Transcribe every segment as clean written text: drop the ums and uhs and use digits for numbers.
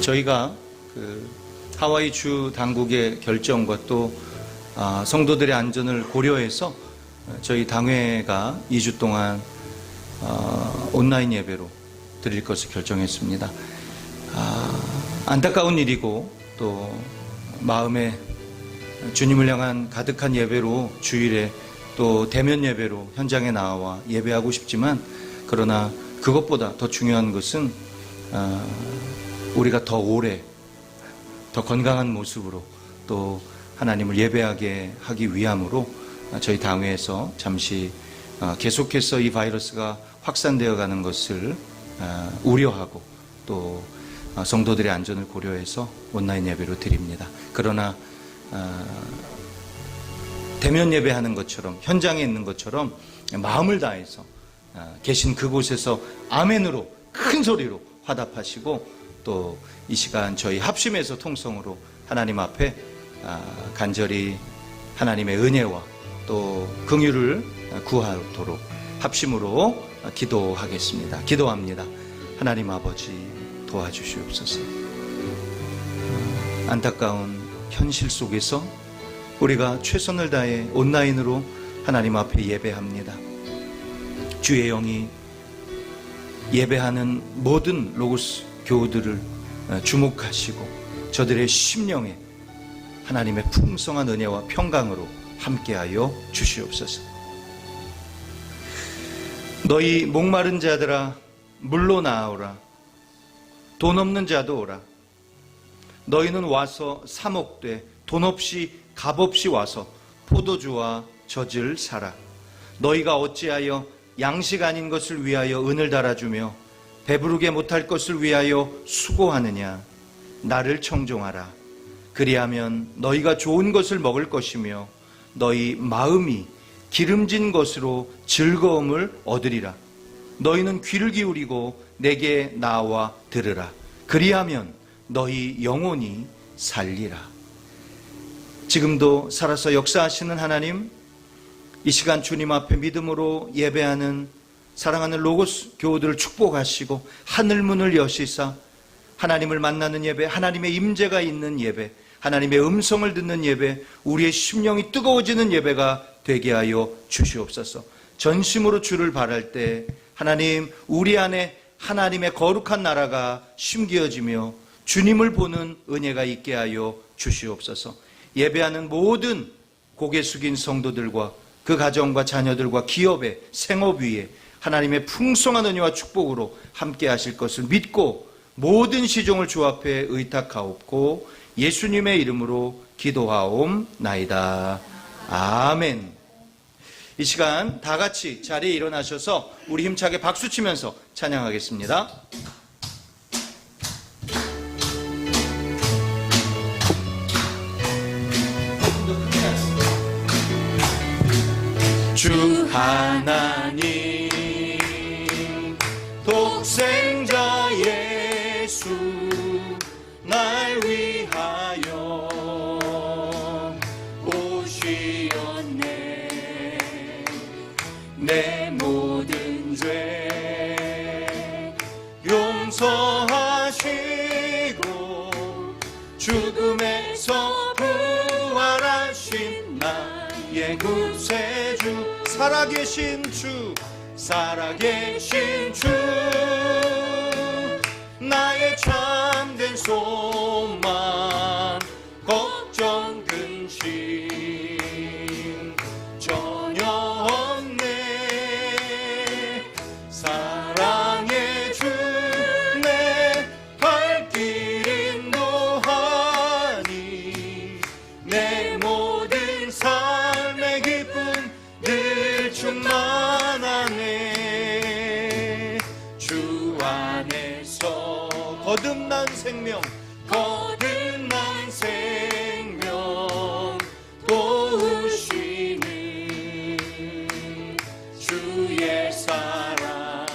저희가 하와이 주 당국의 결정과 또 성도들의 안전을 고려해서 저희 당회가 2주 동안 온라인 예배로 드릴 것을 결정했습니다. 안타까운 일이고 또 마음에 주님을 향한 가득한 예배로 주일에 또 대면 예배로 현장에 나와 예배하고 싶지만, 그러나 그것보다 더 중요한 것은 우리가 더 오래 더 건강한 모습으로 또 하나님을 예배하게 하기 위함으로 저희 당회에서 잠시 계속해서 이 바이러스가 확산되어 가는 것을 우려하고 또 성도들의 안전을 고려해서 온라인 예배로 드립니다. 그러나 대면 예배하는 것처럼, 현장에 있는 것처럼 마음을 다해서 계신 그곳에서 아멘으로 큰 소리로 화답하시고, 또 이 시간 저희 합심해서 통성으로 하나님 앞에 간절히 하나님의 은혜와 또 긍휼을 구하도록 합심으로 기도하겠습니다. 기도합니다. 하나님 아버지, 도와주시옵소서. 안타까운 현실 속에서 우리가 최선을 다해 온라인으로 하나님 앞에 예배합니다. 주의 영이 예배하는 모든 로고스 교우들을 주목하시고 저들의 심령에 하나님의 풍성한 은혜와 평강으로 함께하여 주시옵소서. 너희 목마른 자들아 물로 나오라. 돈 없는 자도 오라. 너희는 와서 사 먹되 돈 없이 값 없이 와서 포도주와 젖을 사라. 너희가 어찌하여 양식 아닌 것을 위하여 은을 달아주며 배부르게 못할 것을 위하여 수고하느냐. 나를 청종하라. 그리하면 너희가 좋은 것을 먹을 것이며 너희 마음이 기름진 것으로 즐거움을 얻으리라. 너희는 귀를 기울이고 내게 나와 들으라. 그리하면 너희 영혼이 살리라. 지금도 살아서 역사하시는 하나님, 이 시간 주님 앞에 믿음으로 예배하는 사랑하는 로고스 교우들을 축복하시고 하늘문을 여시사 하나님을 만나는 예배, 하나님의 임재가 있는 예배, 하나님의 음성을 듣는 예배, 우리의 심령이 뜨거워지는 예배가 되게 하여 주시옵소서. 전심으로 주를 바랄 때 하나님, 우리 안에 하나님의 거룩한 나라가 심기어지며 주님을 보는 은혜가 있게 하여 주시옵소서. 예배하는 모든 고개 숙인 성도들과 그 가정과 자녀들과 기업의 생업 위에 하나님의 풍성한 은혜와 축복으로 함께 하실 것을 믿고 모든 시종을 주 앞에 의탁하옵고 예수님의 이름으로 기도하옵나이다. 아멘. 이 시간 다 같이 자리에 일어나셔서 우리 힘차게 박수치면서 찬양하겠습니다. 주 하나님 독생자 예수 날 위하여 오시었네. 내 모든 죄 용서하시고 죽음에서 부활하신 나의 구세주, 살아계신 주, 살아계신 주, 나의 참된 소망, 걱정 근심 전혀 없네. 사랑의 주 내 발길 인도하니 내 모든 삶의 기쁨 늘 충만하네. 주 안에서 거듭난 생명, 거듭난 생명 도우시는 주의 사랑,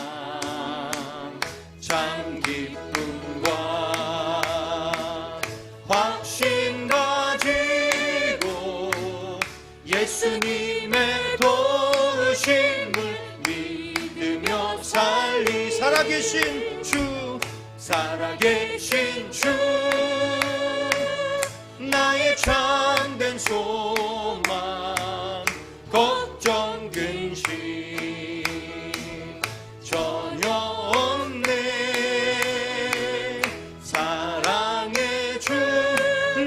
참 기쁨과 확신 가지고 예수님의 도우심을 믿으며 살리. 살아계신 주, 살아계신 주 나의 참된 소망 걱정 근심 전혀 없네 사랑의 주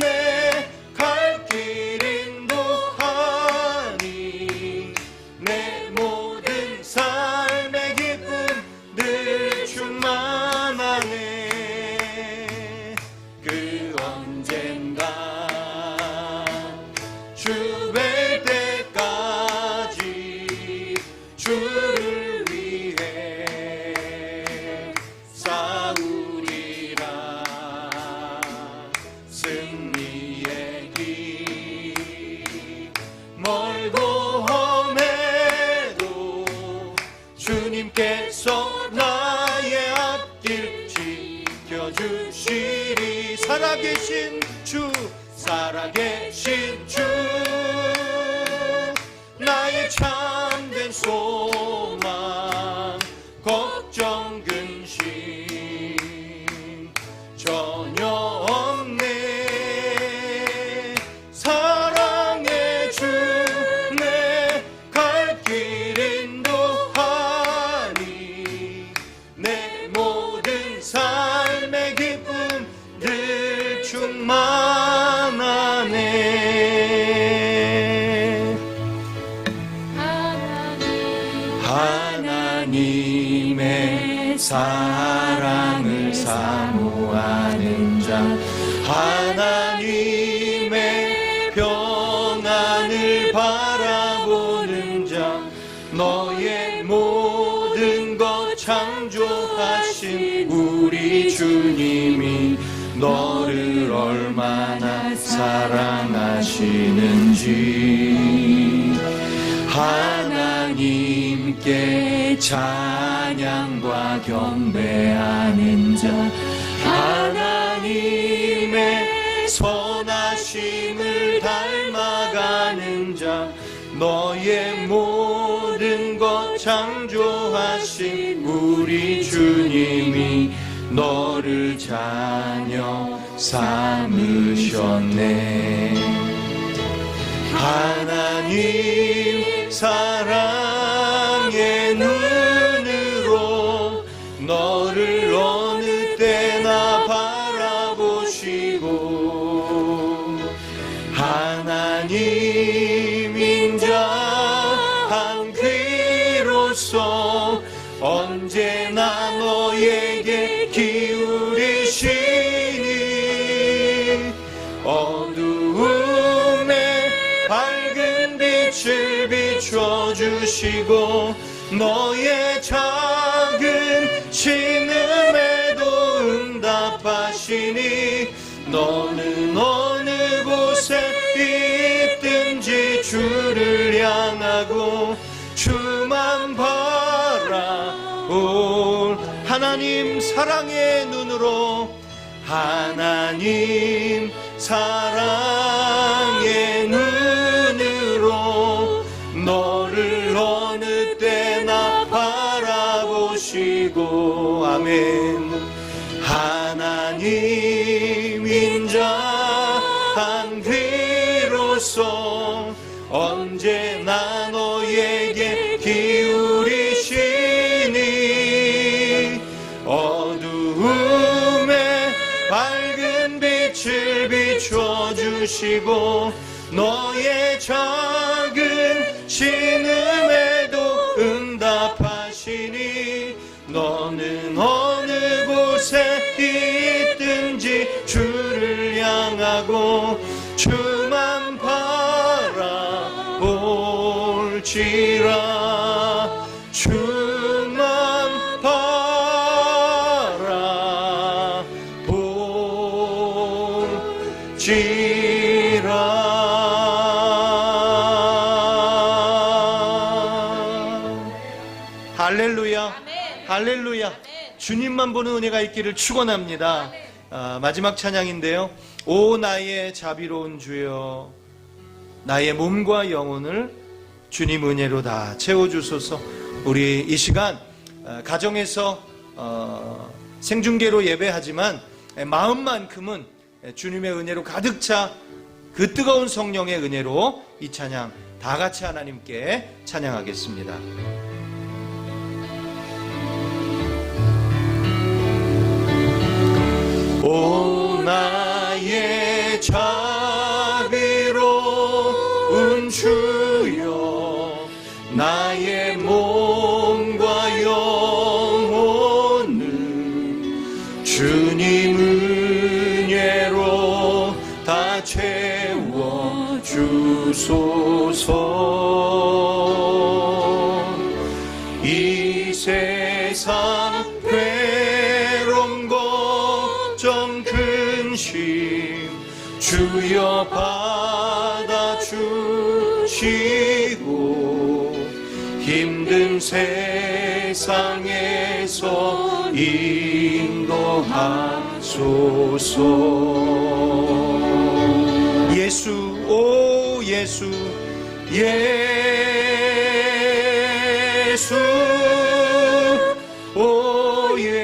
내 갈 길 인도하니 내 모든 삶의 기쁨 늘 충만하네 그 언젠가 주 뵐 때까지 주를 위해 싸우리라 승리의 길 멀고 험해도 주님께서 나의 앞길 지켜주시리 살아계신 주 살아계신 주 나의 참된 소망 걱정 근심 전혀 없네 사랑의 주 내 갈 길 인도하니 내 모든 삶의 기쁨 늘 충만하네 하나님의 사랑을 사모하는 자 하나님의 평안을 바라보는 자 너의 모든 것 창조하신 우리 주님이 너를 얼마나 사랑하시는지 하나님께 찬양과 경배하는 자 하나님의 선하심을 닮아가는 자 너의 모든 것 창조하신 우리 주님이 너를 자녀 삼으셨네 하나님 사랑의 눈으로 너를 어느 때나 바라보시고 하나님 인자한 귀로서 언제나 너에게 기울이시니 어두움에 밝은 빛을 비춰주시고 너의 작은 신음에도 응답하시니 너는 어느 곳에 있든지 주를 향하고 주만 바라볼 하나님 사랑의 눈으로 하나님 사랑의 눈으로 너를 어느 때나 바라보시고 아멘 하나님 인자한 귀로서 언제나 너에게 기울이시니 어두움에 밝은 빛을 비춰주시고 너의 작은 신음에도 응답하시니 너는 어느 곳에 있든지 주를 향하고 주만 바라볼지라 주만 바라볼지라 할렐루야 할렐루야 주님만 보는 은혜가 있기를 축원합니다. 마지막 찬양인데요. 오 나의 자비로운 주여 나의 몸과 영혼을 주님 은혜로 다 채워주소서. 우리 이 시간 가정에서 생중계로 예배하지만 마음만큼은 주님의 은혜로 가득 차 그 뜨거운 성령의 은혜로 이 찬양 다 같이 하나님께 찬양하겠습니다. 오 나의 자비로운 주여, 나의 몸과 영혼을 주님 은혜로 다 채워주소서. 이 세상 괴로움 걱정 근심 주여 받아주시고, 힘든 세상에서 인도하소서. 예수, 오 예수, 예수, 오 예수,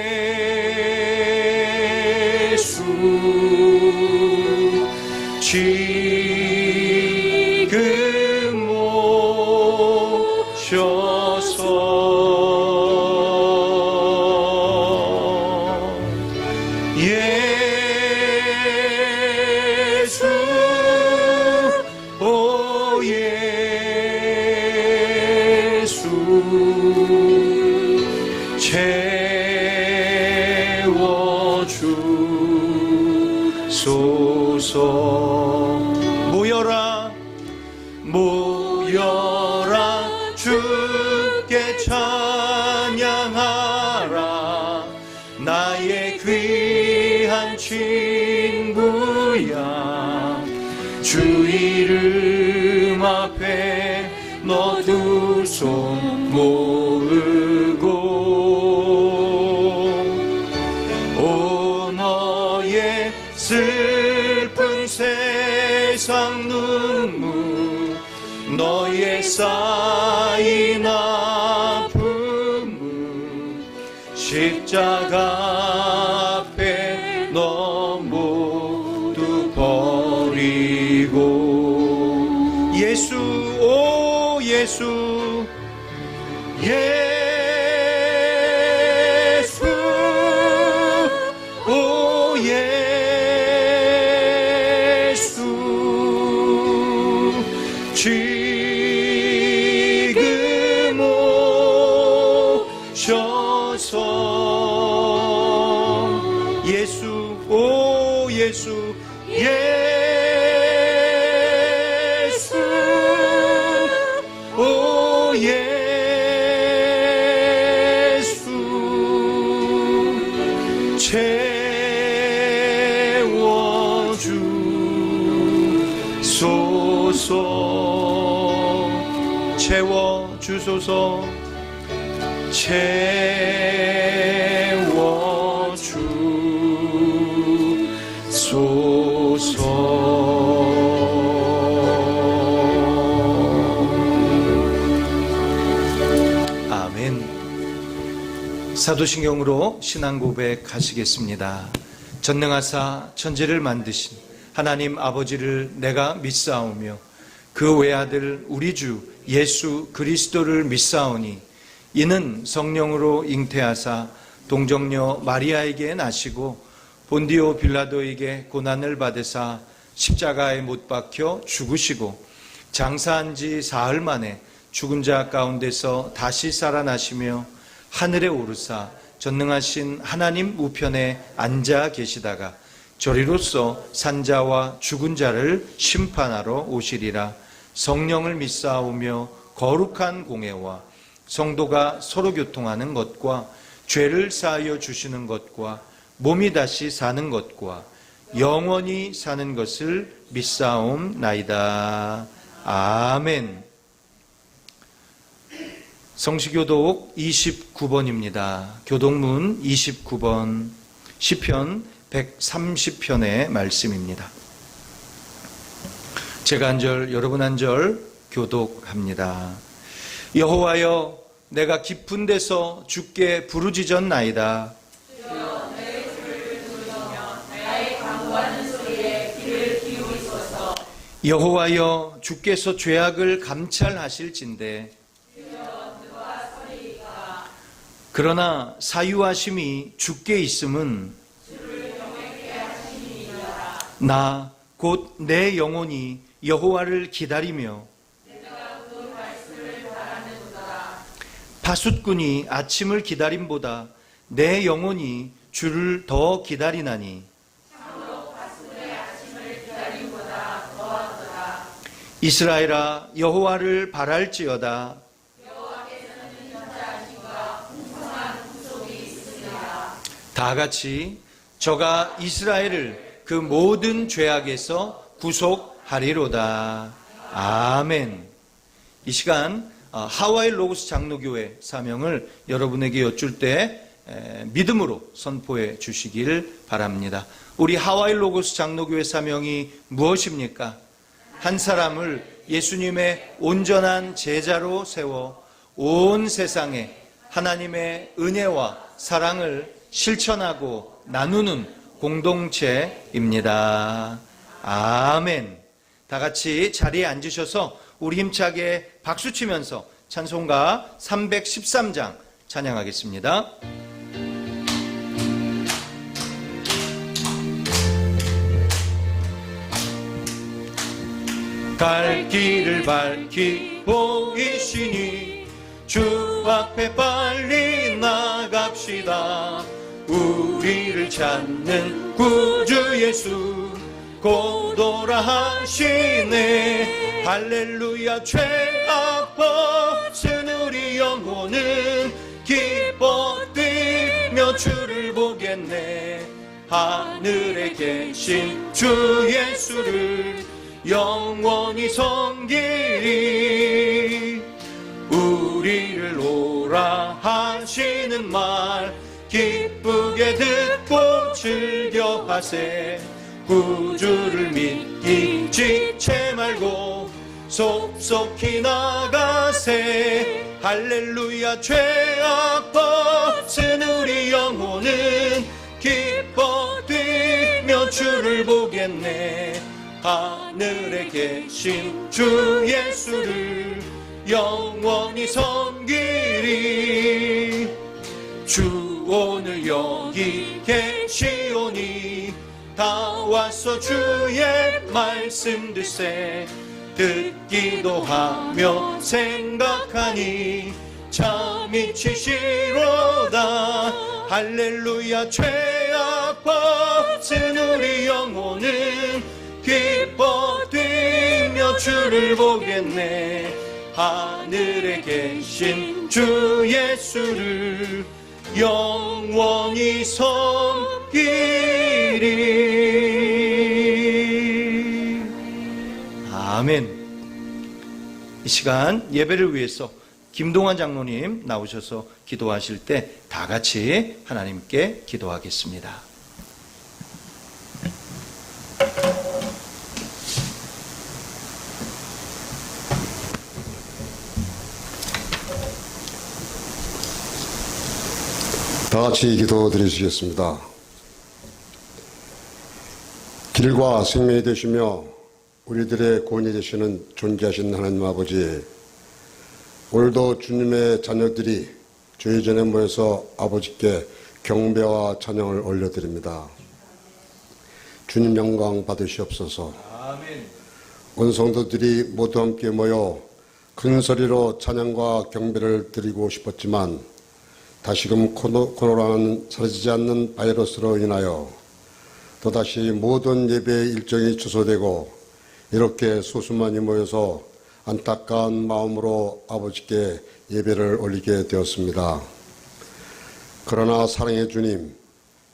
지금 오셔서 예수, 오 예수, 채워주소서. 모여라 모여라 주께 찬양하라, 나의 귀한 친구야. 주 이름 앞에 너 두 손 모으고, 오 너의 슬픈 세상 눈물, 너의 쌓인 아픔을 십자가 앞에 너 모두 버리고, 예수, 오 예수, 예수, 오 예수, 지금 오셔서. 예수, 오 예수, 예수, 오 예수, 채워주소서. 채워주소서. 채워주소서. 아멘. 사도신경으로 신앙 고백하시겠습니다. 전능하사 천지를 만드신 하나님 아버지를 내가 믿사오며 그 외아들 우리 주 예수 그리스도를 믿사오니, 이는 성령으로 잉태하사 동정녀 마리아에게 나시고 본디오 빌라도에게 고난을 받으사 십자가에 못 박혀 죽으시고 장사한 지 사흘 만에 죽은 자 가운데서 다시 살아나시며 하늘에 오르사 전능하신 하나님 우편에 앉아 계시다가 저리로서 산자와 죽은 자를 심판하러 오시리라. 성령을 믿사오며 거룩한 공회와 성도가 서로 교통하는 것과 죄를 사하여 주시는 것과 몸이 다시 사는 것과 영원히 사는 것을 믿사옵나이다. 아멘. 성시교독 29번입니다. 교독문 29번, 시편 130편의 말씀입니다. 제가 한 절, 여러분 한 절 교독합니다. 여호와여, 내가 깊은 데서 주께 부르짖었나이다. 여호와여 주께서 죄악을 감찰하실진대 그러나 사유하심이 주께 있음은 나 곧 내 영혼이 여호와를 기다리며 파숫꾼이 아침을 기다림보다 내 영혼이 주를 더 기다리나니 이스라엘아 여호와를 바랄지어다 다 같이 저가 이스라엘을 그 모든 죄악에서 구속하리로다. 아멘. 이 시간 하와이 로고스 장로교회 사명을 여러분에게 여쭐 때 믿음으로 선포해 주시길 바랍니다. 우리 하와이 로고스 장로교회 사명이 무엇입니까? 한 사람을 예수님의 온전한 제자로 세워 온 세상에 하나님의 은혜와 사랑을 실천하고 나누는 공동체입니다. 아멘. 다 같이 자리에 앉으셔서 우리 힘차게 박수치면서 찬송가 313장 찬양하겠습니다. 갈 길을 밝히 보이시니 주 앞에 빨리 나갑시다. 우리를 찾는 구주 예수 곧 오라 하시네. 할렐루야. 죄악 벗은 우리 영혼은 기뻐 뛰며 주를 보겠네. 하늘에 계신 주 예수를 영원히 섬기리. 우리를 오라 하시는 말 기쁘게 듣고 즐겨하세. 구주를 믿기 지체 말고 속속히 나가세. 할렐루야. 죄악 벗은 우리 영혼은 기뻐 뛰며 주를 보겠네. 하늘에 계신 주 예수를 영원히 섬기리. 주 오늘 여기 계시오니 다 와서 주의 말씀 듣세. 듣기도 하며 생각하니 참 미치시로다. 할렐루야. 죄악 벗은 우리 영혼은 기뻐 뛰며 주를 보겠네. 하늘에 계신 주 예수를 영원히 섬기리. 아멘. 이 시간 예배를 위해서 김동환 장로님 나오셔서 기도하실 때 다 같이 하나님께 기도하겠습니다. 다 같이 기도 드리시겠습니다. 길과 생명이 되시며 우리들의 구원이 되시는 존귀하신 하나님 아버지, 오늘도 주님의 자녀들이 주의 전에 모여서 아버지께 경배와 찬양을 올려드립니다. 주님 영광 받으시옵소서. 아멘. 온 성도들이 모두 함께 모여 큰 소리로 찬양과 경배를 드리고 싶었지만 다시금 코로나는 사라지지 않는 바이러스로 인하여 또다시 모든 예배의 일정이 취소되고 이렇게 수수만이 모여서 안타까운 마음으로 아버지께 예배를 올리게 되었습니다. 그러나 사랑의 주님,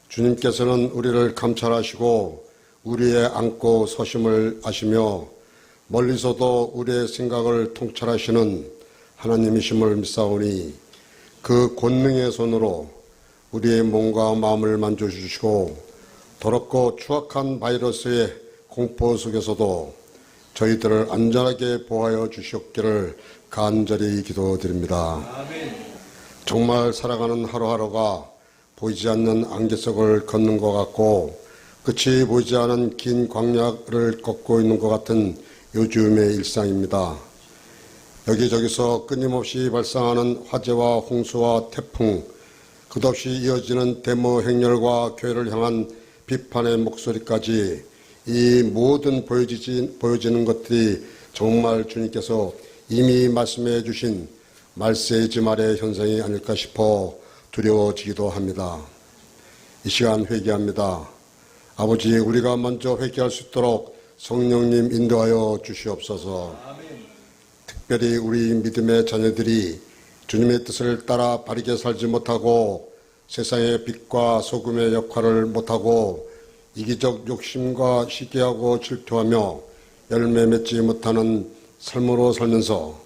주님께서는 우리를 감찰하시고 우리의 안고 서심을 아시며 멀리서도 우리의 생각을 통찰하시는 하나님이심을 믿사오니 그 권능의 손으로 우리의 몸과 마음을 만져주시고 더럽고 추악한 바이러스의 공포 속에서도 저희들을 안전하게 보호하여 주시옵기를 간절히 기도드립니다. 아멘. 정말 살아가는 하루하루가 보이지 않는 안개 속을 걷는 것 같고 끝이 보이지 않은 긴 광야를 걷고 있는 것 같은 요즘의 일상입니다. 여기저기서 끊임없이 발생하는 화재와 홍수와 태풍, 끝없이 이어지는 데모 행렬과 교회를 향한 비판의 목소리까지 이 모든 보여지는 것들이 정말 주님께서 이미 말씀해 주신 말세지 말의 현상이 아닐까 싶어 두려워지기도 합니다. 이 시간 회개합니다. 아버지, 우리가 먼저 회개할 수 있도록 성령님 인도하여 주시옵소서. 특별히 우리 믿음의 자녀들이 주님의 뜻을 따라 바르게 살지 못하고 세상의 빛과 소금의 역할을 못하고 이기적 욕심과 시기하고 질투하며 열매 맺지 못하는 삶으로 살면서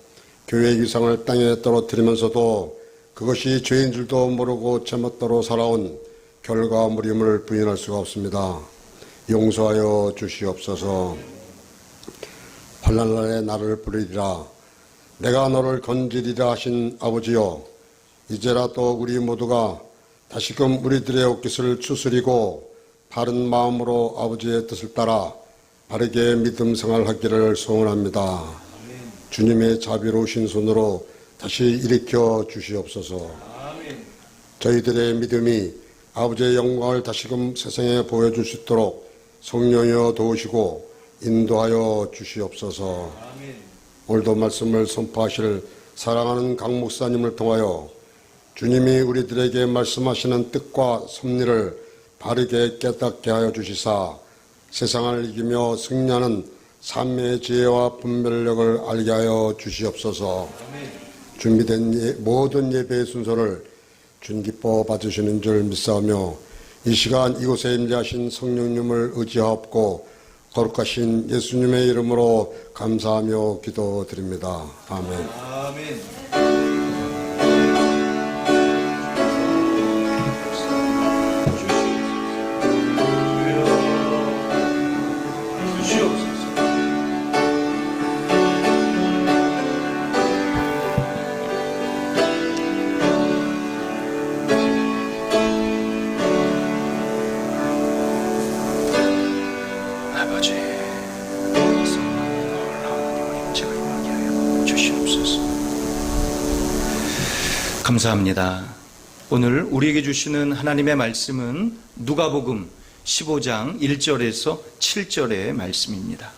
교회의 위상을 땅에 떨어뜨리면서도 그것이 죄인 줄도 모르고 제멋대로 살아온 결과물임을 부인할 수가 없습니다. 용서하여 주시옵소서. 환난날에 나를 부르리라. 내가 너를 건지리라 하신 아버지여, 이제라도 우리 모두가 다시금 우리들의 옷깃을 추스리고 바른 마음으로 아버지의 뜻을 따라 바르게 믿음 생활하기를 소원합니다. 주님의 자비로우신 손으로 다시 일으켜 주시옵소서. 저희들의 믿음이 아버지의 영광을 다시금 세상에 보여줄 수 있도록 성령이여 도우시고 인도하여 주시옵소서. 오늘도 말씀을 선포하실 사랑하는 강 목사님을 통하여 주님이 우리들에게 말씀하시는 뜻과 섭리를 바르게 깨닫게 하여 주시사 세상을 이기며 승리하는 삶의 지혜와 분별력을 알게 하여 주시옵소서. 준비된 모든 예배의 순서를 주님 기뻐 받으시는 줄 믿사오며 이 시간 이곳에 임재하신 성령님을 의지하옵고 거룩하신 예수님의 이름으로 감사하며 기도드립니다. 아멘. 감사합니다. 오늘 우리에게 주시는 하나님의 말씀은 누가복음 15장 1절에서 7절의 말씀입니다.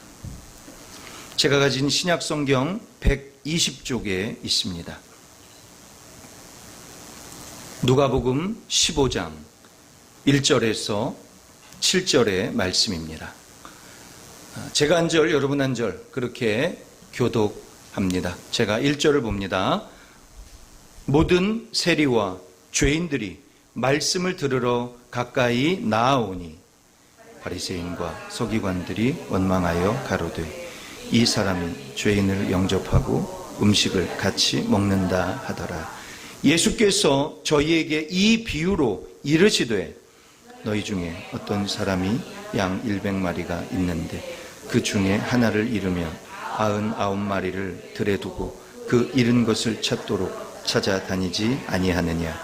제가 가진 신약성경 120쪽에 있습니다. 누가복음 15장 1절에서 7절의 말씀입니다. 제가 한 절, 여러분 한 절 그렇게 교독합니다. 제가 1절을 봅니다. 모든 세리와 죄인들이 말씀을 들으러 가까이 나아오니 바리새인과 서기관들이 원망하여 가로되 이 사람이 죄인을 영접하고 음식을 같이 먹는다 하더라. 예수께서 저희에게 이 비유로 이르시되 너희 중에 어떤 사람이 양 100마리가 있는데 그 중에 하나를 잃으면 99마리를 들에 두고 그 잃은 것을 찾도록 찾아다니지 아니하느냐.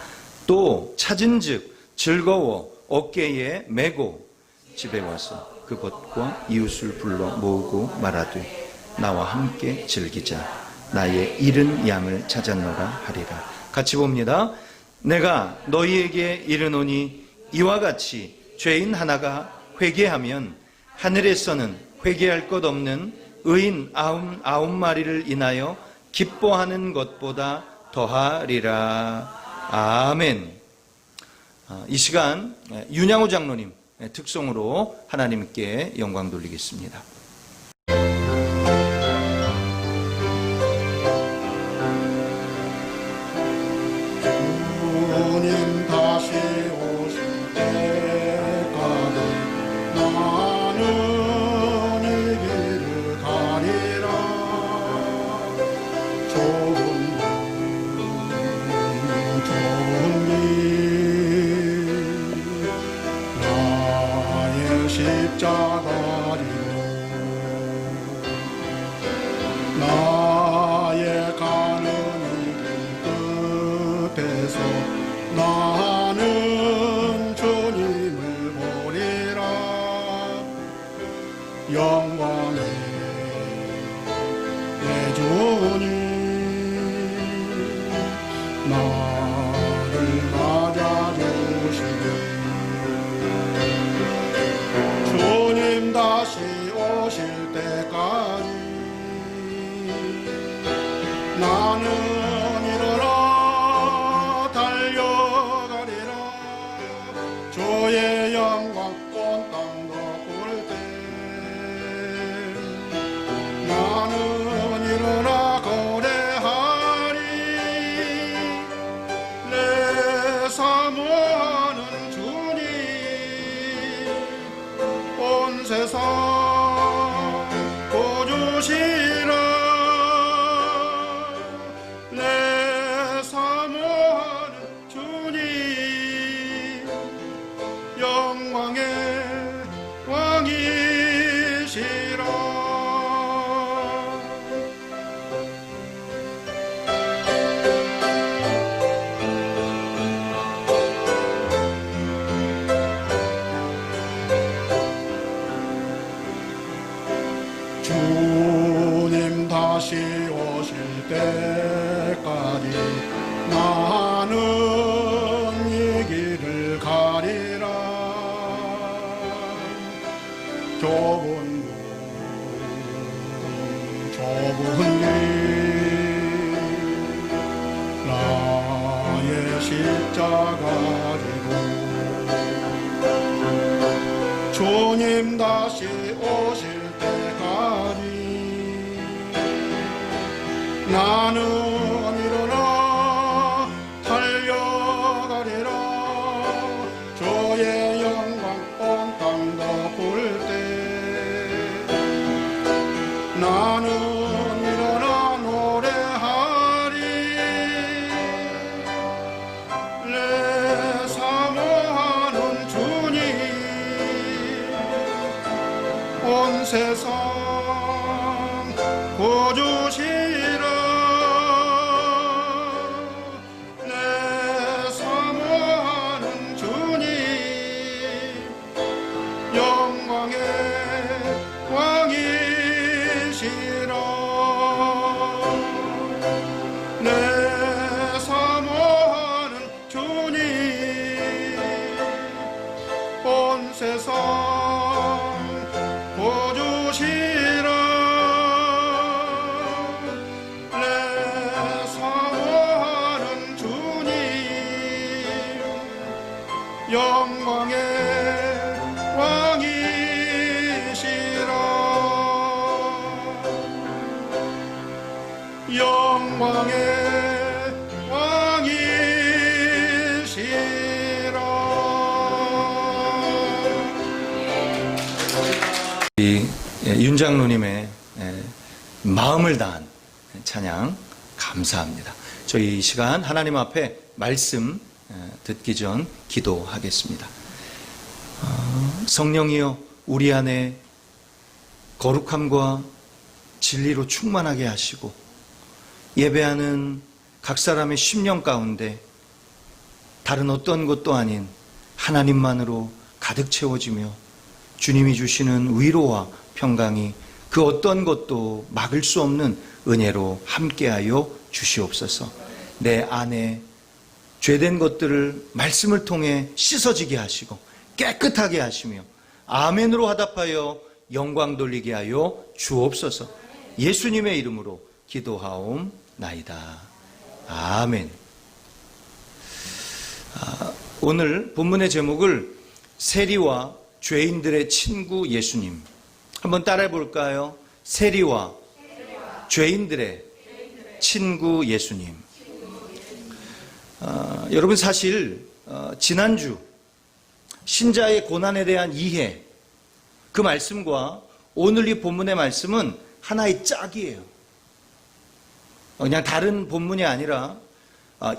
또 찾은즉 즐거워 어깨에 메고 집에 와서 그 벗과 이웃을 불러 모으고 말하되 나와 함께 즐기자. 나의 잃은 양을 찾았노라 하리라. 같이 봅니다. 내가 너희에게 이르노니 이와 같이 죄인 하나가 회개하면 하늘에서는 회개할 것 없는 의인 99마리를 인하여 기뻐하는 것보다 더하리라. 아멘. 이 시간 윤양호 장로님 특송으로 하나님께 영광 돌리겠습니다. 주님 다시 오실 때까지 나는 이 길을 가리라. 좋은 길 나의 십자가리로 나의 가는 길 끝에서 나는 주님을 보리라. 영광의 나를 맞아주시고 주님 다시 오실 때까지 나는 일어나 달려가리라. 주의 영광 온 땅도 볼 때 나는 일어나 거래하리. 내 사모하는 주님 온 세상 보주시라. 내 사모하는 주님 영광의 왕이시라. 주님 다시 오실 때까지 나는 이 길을 가리라. 좁은 길 나의 십자가 지고 주님 다시 오실 때까지 나는 일어나 달려가리라. 주의 영광 온 땅도 볼 때 나는 일어나 노래하리. 내 사모하는 주님 온 세상 보주시라. 내 사모하는 주님 영광의 왕이시라. 내 사모하는 주님 온 세상 보주시라. 내 사모하는 주님 영광의 왕이시라. 영광의 왕이시라. 윤 장로님의 마음을 다한 찬양 감사합니다. 저희 이 시간 하나님 앞에 말씀 듣기 전 기도하겠습니다. 성령이여 우리 안에 거룩함과 진리로 충만하게 하시고 예배하는 각 사람의 심령 가운데 다른 어떤 것도 아닌 하나님만으로 가득 채워지며 주님이 주시는 위로와 평강이 그 어떤 것도 막을 수 없는 은혜로 함께하여 주시옵소서. 내 안에 죄된 것들을 말씀을 통해 씻어지게 하시고 깨끗하게 하시며 아멘으로 화답하여 영광 돌리게 하여 주옵소서. 예수님의 이름으로 기도하옵나이다. 아멘. 오늘 본문의 제목을 세리와 죄인들의 친구 예수님, 한번 따라해 볼까요? 세리와 죄인들의 친구 예수님. 여러분 사실 지난주 신자의 고난에 대한 이해, 그 말씀과 오늘 이 본문의 말씀은 하나의 짝이에요. 그냥 다른 본문이 아니라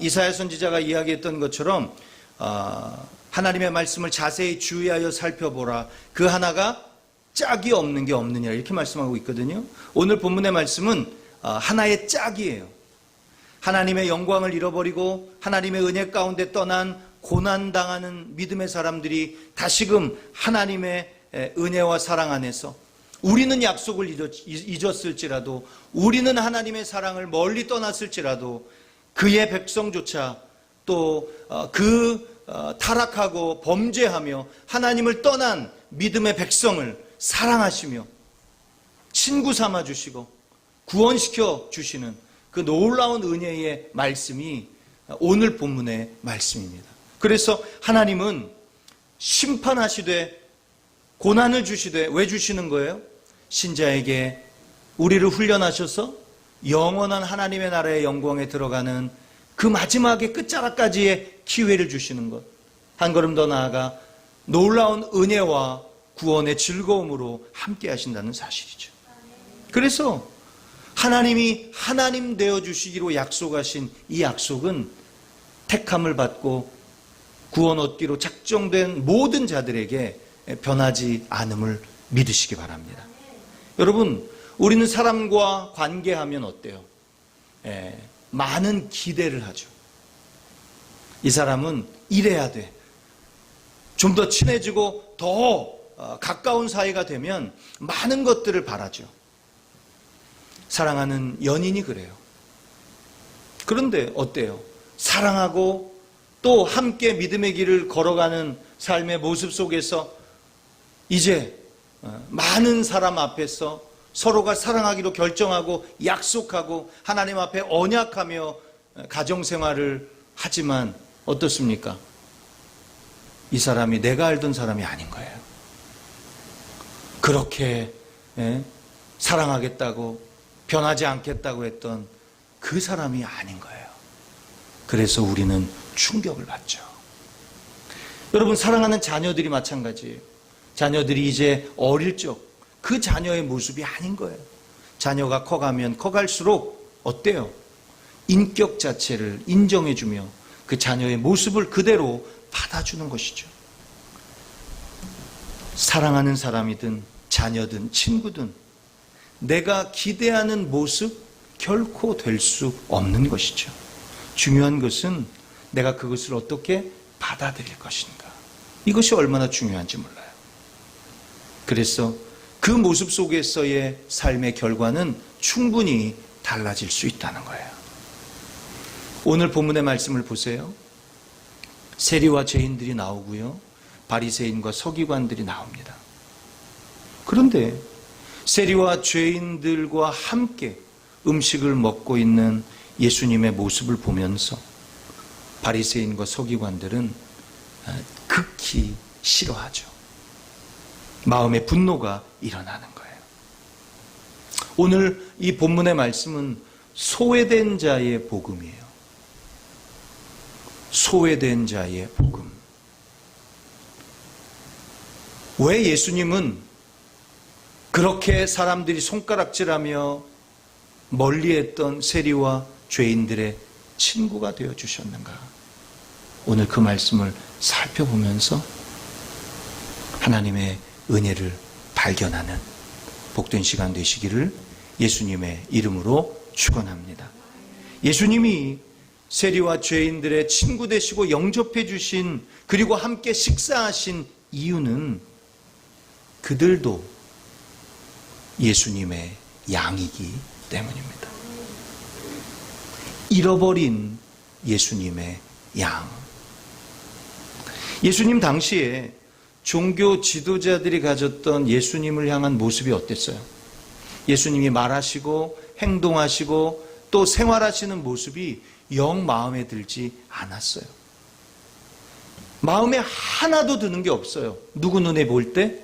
이사야 선지자가 이야기했던 것처럼 하나님의 말씀을 자세히 주의하여 살펴보라. 그 하나가 짝이 없는 게 없느냐 이렇게 말씀하고 있거든요. 오늘 본문의 말씀은 하나의 짝이에요. 하나님의 영광을 잃어버리고 하나님의 은혜 가운데 떠난 고난당하는 믿음의 사람들이 다시금 하나님의 은혜와 사랑 안에서 우리는 약속을 잊었을지라도 우리는 하나님의 사랑을 멀리 떠났을지라도 그의 백성조차 또 타락하고 범죄하며 하나님을 떠난 믿음의 백성을 사랑하시며 친구 삼아 주시고 구원시켜 주시는 그 놀라운 은혜의 말씀이 오늘 본문의 말씀입니다. 그래서 하나님은 심판하시되 고난을 주시되 왜 주시는 거예요? 신자에게 우리를 훈련하셔서 영원한 하나님의 나라의 영광에 들어가는 그 마지막의 끝자락까지의 기회를 주시는 것. 한 걸음 더 나아가 놀라운 은혜와 구원의 즐거움으로 함께 하신다는 사실이죠. 그래서 하나님이 하나님 되어주시기로 약속하신 이 약속은 택함을 받고 구원 얻기로 작정된 모든 자들에게 변하지 않음을 믿으시기 바랍니다. 여러분, 우리는 사람과 관계하면 어때요? 많은 기대를 하죠. 이 사람은 이래야 돼. 좀 더 친해지고 더 가까운 사이가 되면 많은 것들을 바라죠. 사랑하는 연인이 그래요. 그런데 어때요? 사랑하고 또 함께 믿음의 길을 걸어가는 삶의 모습 속에서 이제 많은 사람 앞에서 서로가 사랑하기로 결정하고 약속하고 하나님 앞에 언약하며 가정생활을 하지만 어떻습니까? 이 사람이 내가 알던 사람이 아닌 거예요. 그렇게 사랑하겠다고 변하지 않겠다고 했던 그 사람이 아닌 거예요. 그래서 우리는 충격을 받죠. 여러분, 사랑하는 자녀들이 마찬가지예요. 자녀들이 이제 어릴 적 그 자녀의 모습이 아닌 거예요. 자녀가 커가면 커갈수록 어때요? 인격 자체를 인정해주며 그 자녀의 모습을 그대로 받아주는 것이죠. 사랑하는 사람이든 자녀든 친구든 내가 기대하는 모습 결코 될 수 없는 것이죠. 중요한 것은 내가 그것을 어떻게 받아들일 것인가. 이것이 얼마나 중요한지 몰라요. 그래서 그 모습 속에서의 삶의 결과는 충분히 달라질 수 있다는 거예요. 오늘 본문의 말씀을 보세요. 세리와 죄인들이 나오고요. 바리새인과 서기관들이 나옵니다. 그런데 세리와 죄인들과 함께 음식을 먹고 있는 예수님의 모습을 보면서 바리새인과 서기관들은 극히 싫어하죠. 마음의 분노가 일어나는 거예요. 오늘 이 본문의 말씀은 소외된 자의 복음이에요. 소외된 자의 복음. 왜 예수님은 그렇게 사람들이 손가락질하며 멀리했던 세리와 죄인들의 친구가 되어주셨는가? 오늘 그 말씀을 살펴보면서 하나님의 은혜를 발견하는 복된 시간 되시기를 예수님의 이름으로 축원합니다. 예수님이 세리와 죄인들의 친구 되시고 영접해 주신 그리고 함께 식사하신 이유는 그들도 예수님의 양이기 때문입니다. 잃어버린 예수님의 양. 예수님 당시에 종교 지도자들이 가졌던 예수님을 향한 모습이 어땠어요? 예수님이 말하시고 행동하시고 또 생활하시는 모습이 영 마음에 들지 않았어요. 마음에 하나도 드는 게 없어요. 누구 눈에 볼 때?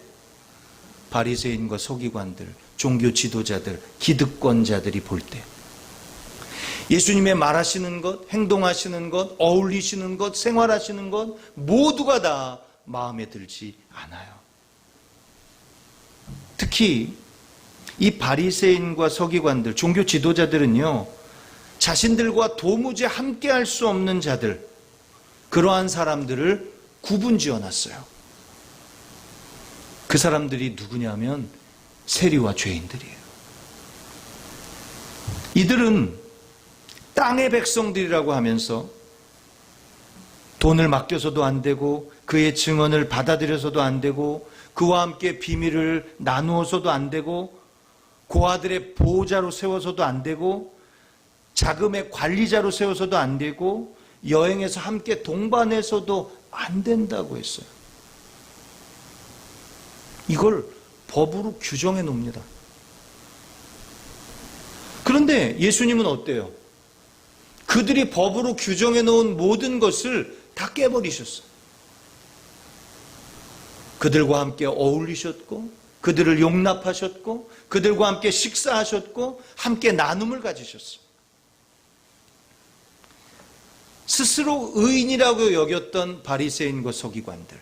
바리새인과 서기관들, 종교 지도자들, 기득권자들이 볼 때. 예수님의 말하시는 것, 행동하시는 것, 어울리시는 것, 생활하시는 것 모두가 다 마음에 들지 않아요. 특히 이 바리새인과 서기관들, 종교 지도자들은요, 자신들과 도무지 함께할 수 없는 자들, 그러한 사람들을 구분지어놨어요. 그 사람들이 누구냐면 세리와 죄인들이에요. 이들은 땅의 백성들이라고 하면서 돈을 맡겨서도 안 되고 그의 증언을 받아들여서도 안 되고 그와 함께 비밀을 나누어서도 안 되고 고아들의 보호자로 세워서도 안 되고 자금의 관리자로 세워서도 안 되고 여행해서 함께 동반해서도 안 된다고 했어요. 이걸 법으로 규정해 놓습니다. 그런데 예수님은 어때요? 그들이 법으로 규정해 놓은 모든 것을 다 깨버리셨어요. 그들과 함께 어울리셨고, 그들을 용납하셨고, 그들과 함께 식사하셨고, 함께 나눔을 가지셨어요. 스스로 의인이라고 여겼던 바리새인과 서기관들,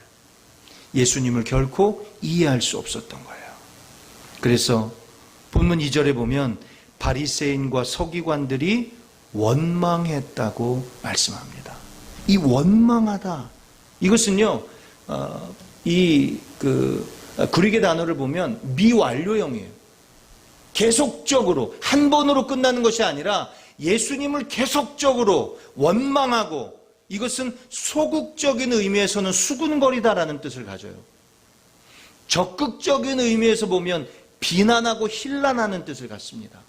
예수님을 결코 이해할 수 없었던 거예요. 그래서 본문 2절에 보면 바리새인과 서기관들이 원망했다고 말씀합니다. 이 원망하다, 이것은요, 그릭의 단어를 보면 미완료형이에요. 계속적으로 한 번으로 끝나는 것이 아니라 예수님을 계속적으로 원망하고, 이것은 소극적인 의미에서는 수군거리다라는 뜻을 가져요. 적극적인 의미에서 보면 비난하고 힐난하는 뜻을 갖습니다.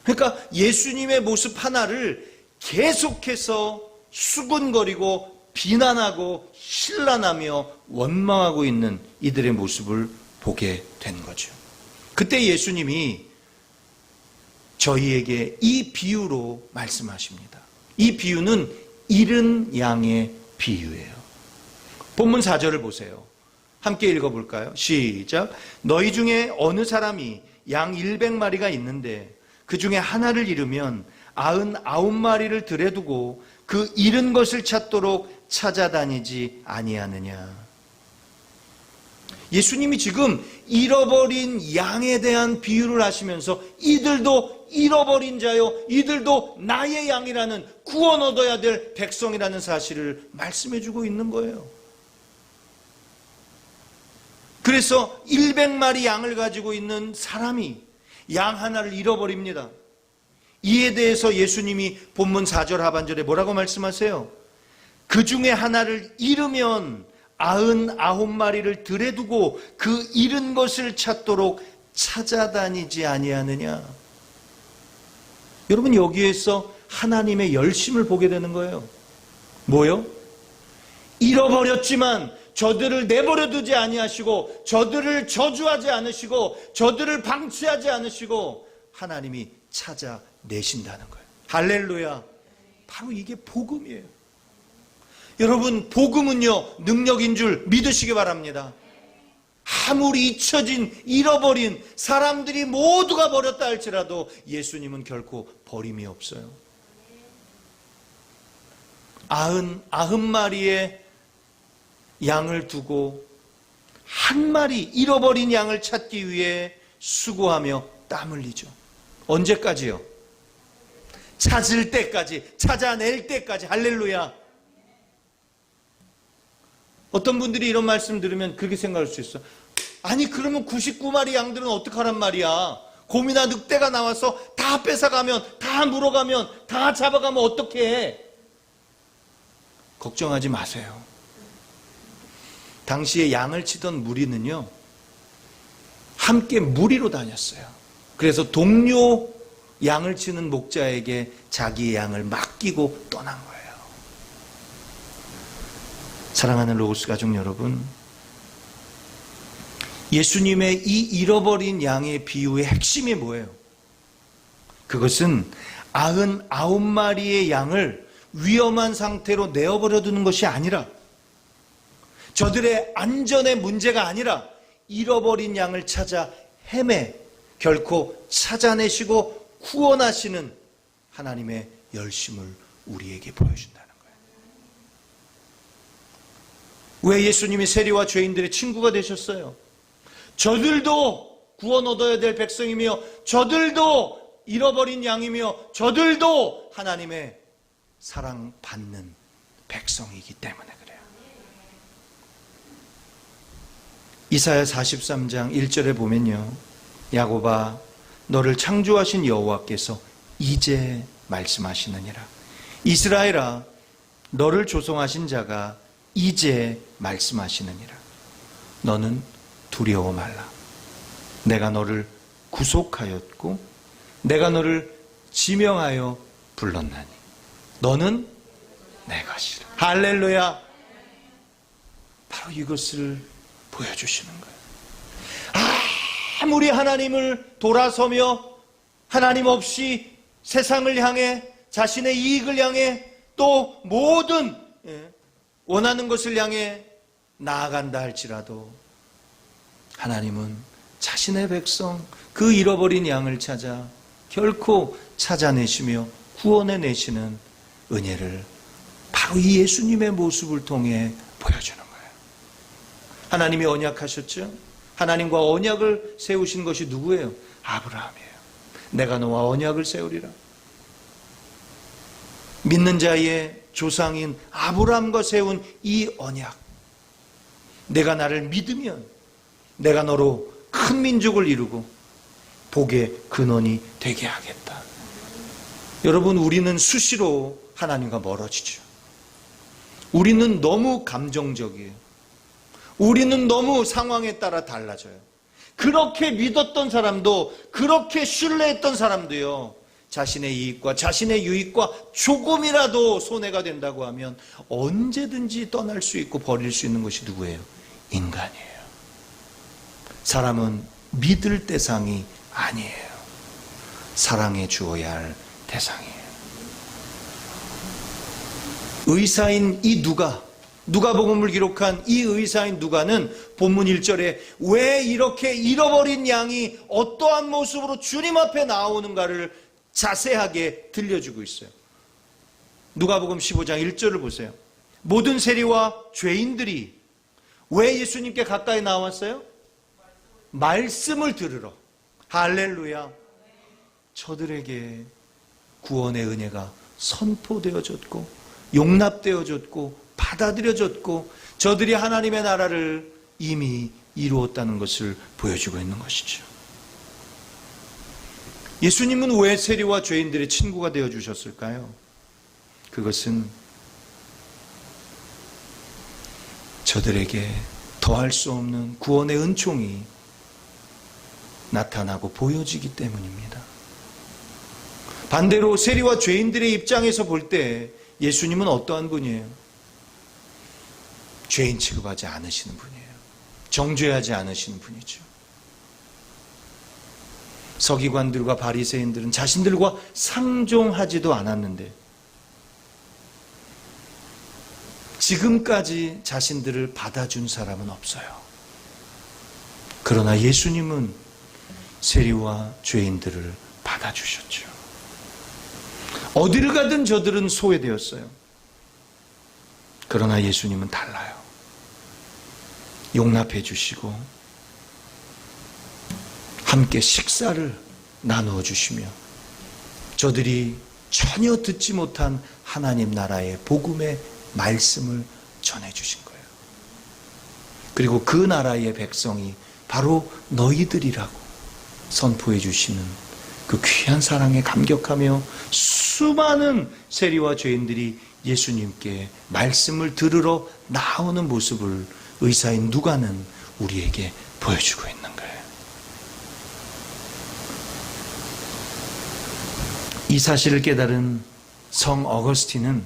그러니까 예수님의 모습 하나를 계속해서 수군거리고 비난하고 힐난하며 원망하고 있는 이들의 모습을 보게 된 거죠. 그때 예수님이 저희에게 이 비유로 말씀하십니다. 이 비유는 잃은 양의 비유예요. 본문 4절을 보세요. 함께 읽어볼까요? 시작. 너희 중에 어느 사람이 양 100마리가 있는데 그 중에 하나를 잃으면 99마리를 들여두고 그 잃은 것을 찾도록 찾아다니지 아니하느냐. 예수님이 지금 잃어버린 양에 대한 비유를 하시면서 이들도 잃어버린 자요, 이들도 나의 양이라는, 구원 얻어야 될 백성이라는 사실을 말씀해 주고 있는 거예요. 그래서 100마리 양을 가지고 있는 사람이 양 하나를 잃어버립니다. 이에 대해서 예수님이 본문 4절 하반절에 뭐라고 말씀하세요? 그 중에 하나를 잃으면 99마리를 들여두고 그 잃은 것을 찾도록 찾아다니지 아니하느냐. 여러분, 여기에서 하나님의 열심을 보게 되는 거예요. 뭐요? 잃어버렸지만 저들을 내버려 두지 아니하시고, 저들을 저주하지 않으시고, 저들을 방치하지 않으시고 하나님이 찾아내신다는 거예요. 할렐루야. 바로 이게 복음이에요. 여러분, 복음은요, 능력인 줄 믿으시기 바랍니다. 아무리 잊혀진, 잃어버린 사람들이 모두가 버렸다 할지라도 예수님은 결코 버림이 없어요. 99마리의 양을 두고 한 마리 잃어버린 양을 찾기 위해 수고하며 땀 흘리죠. 언제까지요? 찾을 때까지, 찾아낼 때까지. 할렐루야. 어떤 분들이 이런 말씀 들으면 그렇게 생각할 수 있어. 아니, 그러면 99마리 양들은 어떡하란 말이야? 곰이나 늑대가 나와서 다 뺏어가면, 다 물어가면, 다 잡아가면 어떻게 해? 걱정하지 마세요. 당시에 양을 치던 무리는요, 함께 무리로 다녔어요. 그래서 동료 양을 치는 목자에게 자기의 양을 맡기고 떠난 거예요. 사랑하는 로고스 가족 여러분, 예수님의 이 잃어버린 양의 비유의 핵심이 뭐예요? 그것은 99마리의 양을 위험한 상태로 내어버려 두는 것이 아니라, 저들의 안전의 문제가 아니라 잃어버린 양을 찾아 헤매 결코 찾아내시고 구원하시는 하나님의 열심을 우리에게 보여준다는 거예요. 왜 예수님이 세리와 죄인들의 친구가 되셨어요? 저들도 구원 얻어야 될 백성이며, 저들도 잃어버린 양이며, 저들도 하나님의 사랑받는 백성이기 때문에 그래요. 이사야 43장 1절에 보면요, 야곱아, 너를 창조하신 여호와께서 이제 말씀하시느니라. 이스라엘아, 너를 조성하신 자가 이제 말씀하시느니라. 너는 두려워 말라. 내가 너를 구속하였고 내가 너를 지명하여 불렀나니 너는 내 것이라. 할렐루야. 바로 이것을 보여주시는 거예요. 아무리 하나님을 돌아서며 하나님 없이 세상을 향해 자신의 이익을 향해 또 모든 원하는 것을 향해 나아간다 할지라도 하나님은 자신의 백성 그 잃어버린 양을 찾아 결코 찾아내시며 구원해내시는 은혜를 바로 이 예수님의 모습을 통해 보여주는 거예요. 하나님이 언약하셨죠? 하나님과 언약을 세우신 것이 누구예요? 아브라함이에요. 내가 너와 언약을 세우리라. 믿는 자의 조상인 아브라함과 세운 이 언약. 내가 나를 믿으면 내가 너로 큰 민족을 이루고 복의 근원이 되게 하겠다. 여러분, 우리는 수시로 하나님과 멀어지죠. 우리는 너무 감정적이에요. 우리는 너무 상황에 따라 달라져요. 그렇게 믿었던 사람도, 그렇게 신뢰했던 사람도요, 자신의 이익과 자신의 유익과 조금이라도 손해가 된다고 하면 언제든지 떠날 수 있고 버릴 수 있는 것이 누구예요? 인간이에요. 사람은 믿을 대상이 아니에요. 사랑해 주어야 할 대상이에요. 의사인 이 누가복음을 기록한 이 의사인 누가는 본문 1절에 왜 이렇게 잃어버린 양이 어떠한 모습으로 주님 앞에 나오는가를 자세하게 들려주고 있어요. 누가복음 15장 1절을 보세요. 모든 세리와 죄인들이 왜 예수님께 가까이 나왔어요? 말씀을 들으러. 할렐루야. 저들에게 구원의 은혜가 선포되어졌고 용납되어졌고 받아들여졌고 저들이 하나님의 나라를 이미 이루었다는 것을 보여주고 있는 것이죠. 예수님은 왜 세리와 죄인들의 친구가 되어주셨을까요? 그것은 저들에게 더할 수 없는 구원의 은총이 나타나고 보여지기 때문입니다. 반대로 세리와 죄인들의 입장에서 볼 때 예수님은 어떠한 분이에요? 죄인 취급하지 않으시는 분이에요. 정죄하지 않으시는 분이죠. 서기관들과 바리새인들은 자신들과 상종하지도 않았는데 지금까지 자신들을 받아준 사람은 없어요. 그러나 예수님은 세리와 죄인들을 받아주셨죠. 어디를 가든 저들은 소외되었어요. 그러나 예수님은 달라요. 용납해 주시고 함께 식사를 나누어 주시며 저들이 전혀 듣지 못한 하나님 나라의 복음의 말씀을 전해 주신 거예요. 그리고 그 나라의 백성이 바로 너희들이라고 선포해 주시는 그 귀한 사랑에 감격하며 수많은 세리와 죄인들이 예수님께 말씀을 들으러 나오는 모습을 의사인 누가는 우리에게 보여주고 있는 거예요. 이 사실을 깨달은 성 어거스틴은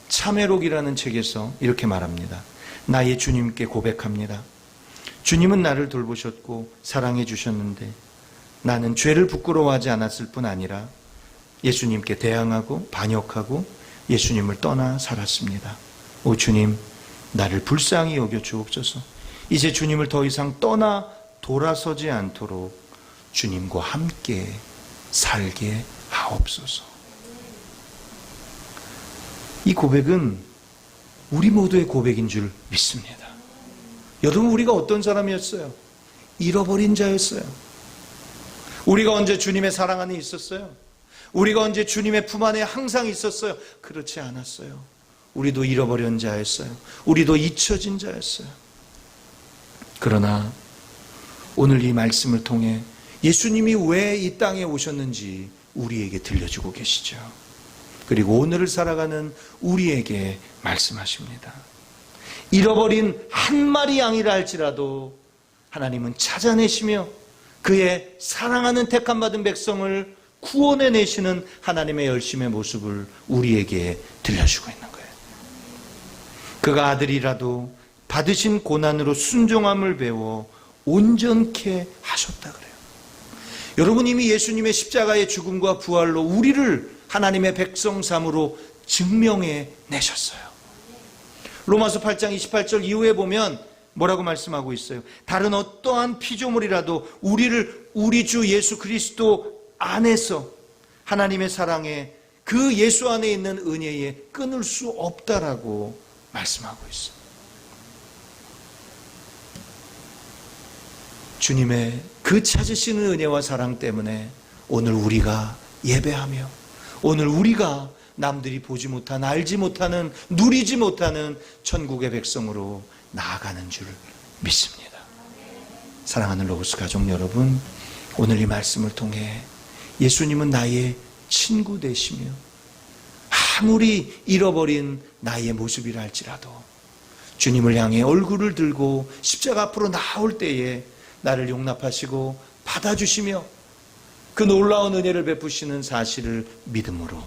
참회록이라는 책에서 이렇게 말합니다. 나의 주님께 고백합니다. 주님은 나를 돌보셨고 사랑해 주셨는데 나는 죄를 부끄러워하지 않았을 뿐 아니라 예수님께 대항하고 반역하고 예수님을 떠나 살았습니다. 오 주님, 나를 불쌍히 여겨 주옵소서. 이제 주님을 더 이상 떠나 돌아서지 않도록 주님과 함께 살게 하옵소서. 이 고백은 우리 모두의 고백인 줄 믿습니다. 여러분, 우리가 어떤 사람이었어요? 잃어버린 자였어요. 우리가 언제 주님의 사랑 안에 있었어요? 우리가 언제 주님의 품 안에 항상 있었어요? 그렇지 않았어요. 우리도 잃어버린 자였어요. 우리도 잊혀진 자였어요. 그러나 오늘 이 말씀을 통해 예수님이 왜 이 땅에 오셨는지 우리에게 들려주고 계시죠. 그리고 오늘을 살아가는 우리에게 말씀하십니다. 잃어버린 한 마리 양이라 할지라도 하나님은 찾아내시며 그의 사랑하는 택함받은 백성을 구원해내시는 하나님의 열심의 모습을 우리에게 들려주고 있는 거예요. 그가 아들이라도 받으신 고난으로 순종함을 배워 온전케 하셨다 그래요. 여러분, 이미 예수님의 십자가의 죽음과 부활로 우리를 하나님의 백성 삼으로 증명해 내셨어요. 로마서 8장 28절 이후에 보면 뭐라고 말씀하고 있어요? 다른 어떠한 피조물이라도 우리를 우리 주 예수 그리스도 안에서 하나님의 사랑에 그 예수 안에 있는 은혜에 끊을 수 없다라고 말씀하고 있어요. 주님의 그 찾으시는 은혜와 사랑 때문에 오늘 우리가 예배하며 오늘 우리가 남들이 보지 못한, 알지 못하는, 누리지 못하는 천국의 백성으로 나아가는 줄 믿습니다. 사랑하는 로고스 가족 여러분, 오늘 이 말씀을 통해 예수님은 나의 친구 되시며 아무리 잃어버린 나의 모습이라 할지라도 주님을 향해 얼굴을 들고 십자가 앞으로 나올 때에 나를 용납하시고 받아주시며 그 놀라운 은혜를 베푸시는 사실을 믿음으로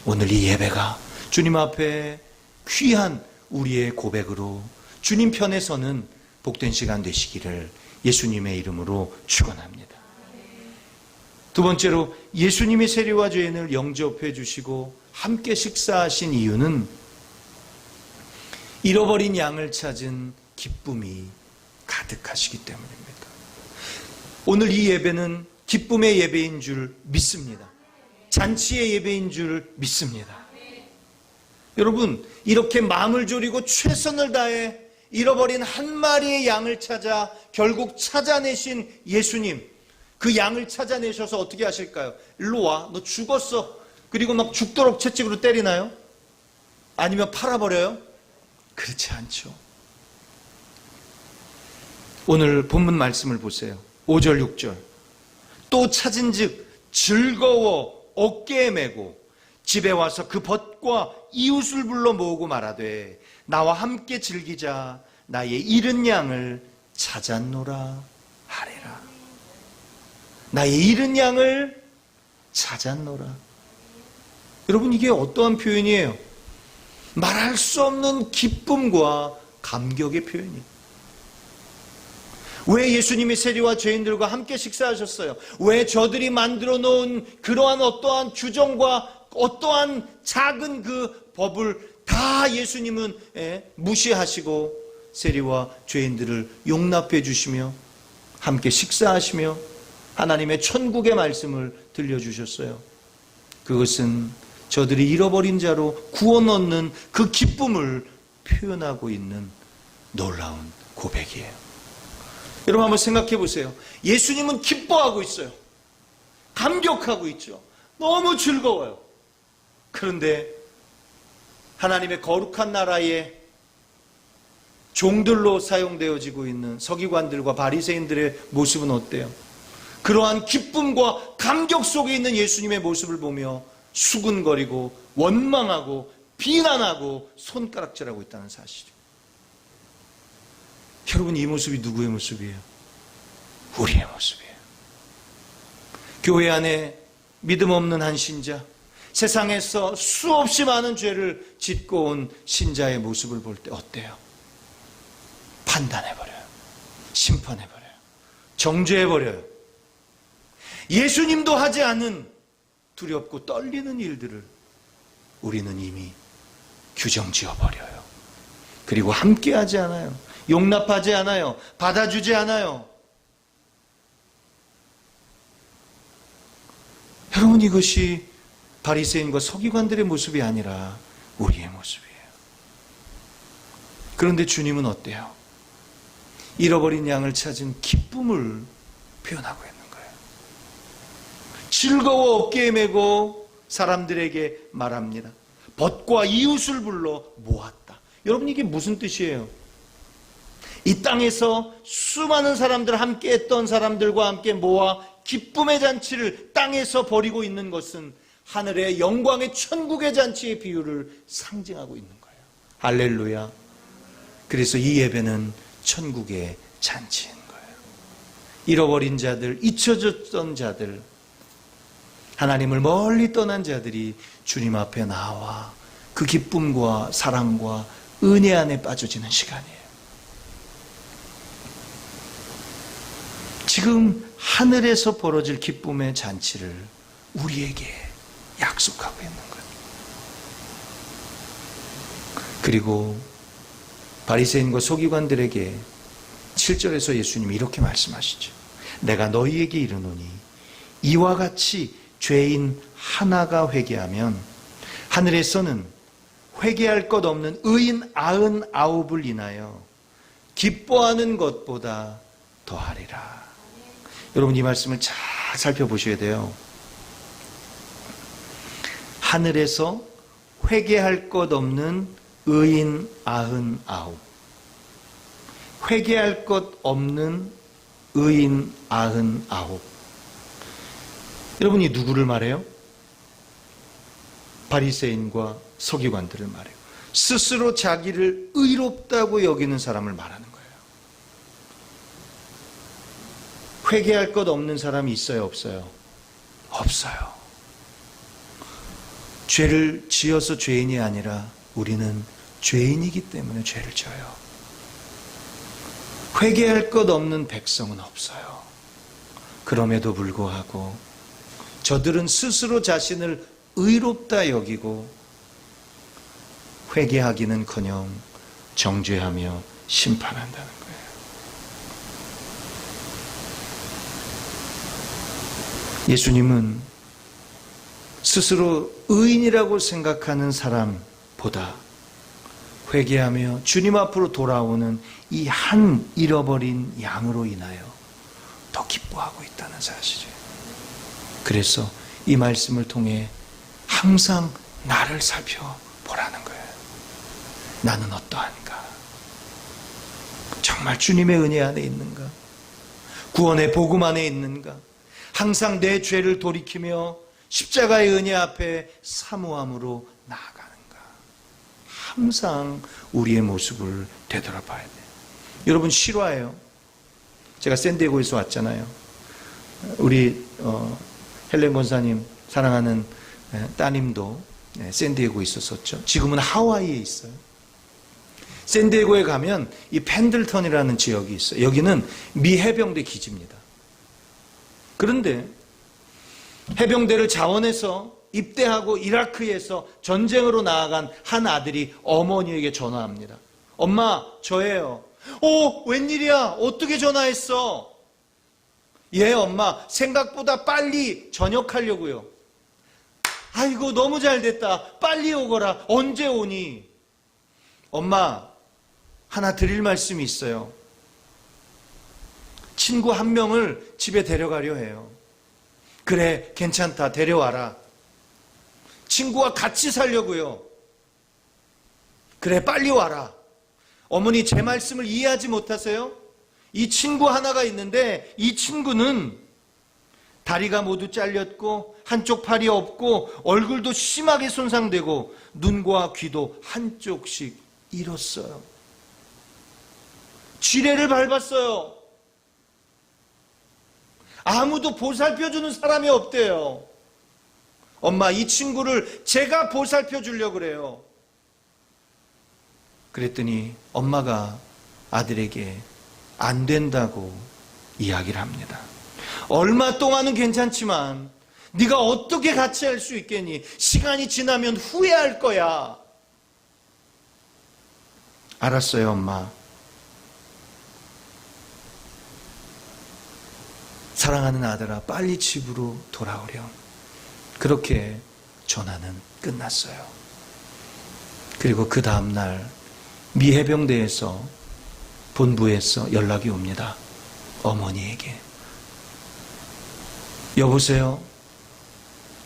오늘 이 예배가 주님 앞에 귀한 우리의 고백으로 주님 편에 서는 복된 시간 되시기를 예수님의 이름으로 축원합니다. 두 번째로 예수님이 세리와 죄인을 영접해 주시고 함께 식사하신 이유는 잃어버린 양을 찾은 기쁨이 가득하시기 때문입니다. 오늘 이 예배는 기쁨의 예배인 줄 믿습니다. 잔치의 예배인 줄 믿습니다. 여러분, 이렇게 마음을 졸이고 최선을 다해 잃어버린 한 마리의 양을 찾아 결국 찾아내신 예수님, 그 양을 찾아내셔서 어떻게 하실까요? 일로 와, 너 죽었어. 그리고 막 죽도록 채찍으로 때리나요? 아니면 팔아버려요? 그렇지 않죠. 오늘 본문 말씀을 보세요. 5절 6절. 또 찾은즉 즐거워 어깨에 메고 집에 와서 그 벗과 이웃을 불러 모으고 말하되 나와 함께 즐기자. 나의 잃은 양을 찾았노라 하리라. 나의 잃은 양을 찾았노라. 여러분, 이게 어떠한 표현이에요? 말할 수 없는 기쁨과 감격의 표현이에요. 왜 예수님이 세리와 죄인들과 함께 식사하셨어요? 왜 저들이 만들어 놓은 그러한 어떠한 규정과 어떠한 작은 그 법을 다 예수님은 무시하시고 세리와 죄인들을 용납해 주시며 함께 식사하시며 하나님의 천국의 말씀을 들려주셨어요? 그것은 저들이 잃어버린 자로 구원 얻는 그 기쁨을 표현하고 있는 놀라운 고백이에요. 여러분, 한번 생각해 보세요. 예수님은 기뻐하고 있어요. 감격하고 있죠. 너무 즐거워요. 그런데 하나님의 거룩한 나라에 종들로 사용되어지고 있는 서기관들과 바리새인들의 모습은 어때요? 그러한 기쁨과 감격 속에 있는 예수님의 모습을 보며 수군거리고 원망하고 비난하고 손가락질하고 있다는 사실이에요. 여러분, 이 모습이 누구의 모습이에요? 우리의 모습이에요. 교회 안에 믿음 없는 한 신자, 세상에서 수없이 많은 죄를 짓고 온 신자의 모습을 볼 때 어때요? 판단해버려요. 심판해버려요. 정죄해버려요. 예수님도 하지 않은 두렵고 떨리는 일들을 우리는 이미 규정지어버려요. 그리고 함께하지 않아요. 용납하지 않아요. 받아주지 않아요. 여러분, 이것이 바리새인과 서기관들의 모습이 아니라 우리의 모습이에요. 그런데 주님은 어때요? 잃어버린 양을 찾은 기쁨을 표현하고 있는 거예요. 즐거워 어깨에 메고 사람들에게 말합니다. 벗과 이웃을 불러 모았다. 여러분, 이게 무슨 뜻이에요? 이 땅에서 수많은 사람들, 함께 했던 사람들과 함께 모아 기쁨의 잔치를 땅에서 벌이고 있는 것은 하늘의 영광의 천국의 잔치의 비유를 상징하고 있는 거예요. 할렐루야. 그래서 이 예배는 천국의 잔치인 거예요. 잃어버린 자들, 잊혀졌던 자들, 하나님을 멀리 떠난 자들이 주님 앞에 나와 그 기쁨과 사랑과 은혜 안에 빠져지는 시간이에요. 지금 하늘에서 벌어질 기쁨의 잔치를 우리에게 약속하고 있는 거예요. 그리고 바리새인과 서기관들에게 7절에서 예수님이 이렇게 말씀하시죠. 내가 너희에게 이르노니 이와 같이 죄인 하나가 회개하면 하늘에서는 회개할 것 없는 의인 99을 인하여 기뻐하는 것보다 더하리라. 여러분, 이 말씀을 잘 살펴보셔야 돼요. 하늘에서 회개할 것 없는 의인 99, 회개할 것 없는 의인 99. 여러분이 누구를 말해요? 바리새인과 서기관들을 말해요. 스스로 자기를 의롭다고 여기는 사람을 말하는 거예요. 회개할 것 없는 사람이 있어요, 없어요? 없어요. 죄를 지어서 죄인이 아니라 우리는 죄인이기 때문에 죄를 져요. 회개할 것 없는 백성은 없어요. 그럼에도 불구하고 저들은 스스로 자신을 의롭다 여기고 회개하기는커녕 정죄하며 심판한다는 거예요. 예수님은 스스로 의인이라고 생각하는 사람보다 회개하며 주님 앞으로 돌아오는 이 한 잃어버린 양으로 인하여 더 기뻐하고 있다는 사실이에요. 그래서 이 말씀을 통해 항상 나를 살펴보라는 거예요. 나는 어떠한가? 정말 주님의 은혜 안에 있는가? 구원의 복음 안에 있는가? 항상 내 죄를 돌이키며 십자가의 은혜 앞에 사모함으로 나아가는가? 항상 우리의 모습을 되돌아봐야 돼요. 여러분, 실화예요. 제가 샌디에고에서 왔잖아요. 우리 헬렌 권사님 사랑하는 따님도 샌디에고에 있었었죠. 지금은 하와이에 있어요. 샌디에고에 가면 이 펜들턴이라는 지역이 있어요. 여기는 미 해병대 기지입니다. 그런데 해병대를 자원해서 입대하고 이라크에서 전쟁으로 나아간 한 아들이 어머니에게 전화합니다. 엄마, 저예요. 웬일이야? 어떻게 전화했어? 예, 엄마, 생각보다 빨리 전역하려고요. 아이고, 너무 잘 됐다. 빨리 오거라. 언제 오니? 엄마, 하나 드릴 말씀이 있어요. 친구 한 명을 집에 데려가려 해요. 그래, 괜찮다. 데려와라. 친구와 같이 살려고요. 그래, 빨리 와라. 어머니, 제 말씀을 이해하지 못하세요? 이 친구 하나가 있는데 이 친구는 다리가 모두 잘렸고 한쪽 팔이 없고 얼굴도 심하게 손상되고 눈과 귀도 한쪽씩 잃었어요. 쥐레를 밟았어요. 아무도 보살펴주는 사람이 없대요. 엄마, 이 친구를 제가 보살펴 주려고 그래요. 그랬더니 엄마가 아들에게 안 된다고 이야기를 합니다. 얼마 동안은 괜찮지만 네가 어떻게 같이 할 수 있겠니? 시간이 지나면 후회할 거야. 알았어요, 엄마. 사랑하는 아들아, 빨리 집으로 돌아오렴. 그렇게 전화는 끝났어요. 그리고 그 다음날 미 해병대에서 본부에서 연락이 옵니다. 어머니에게. 여보세요?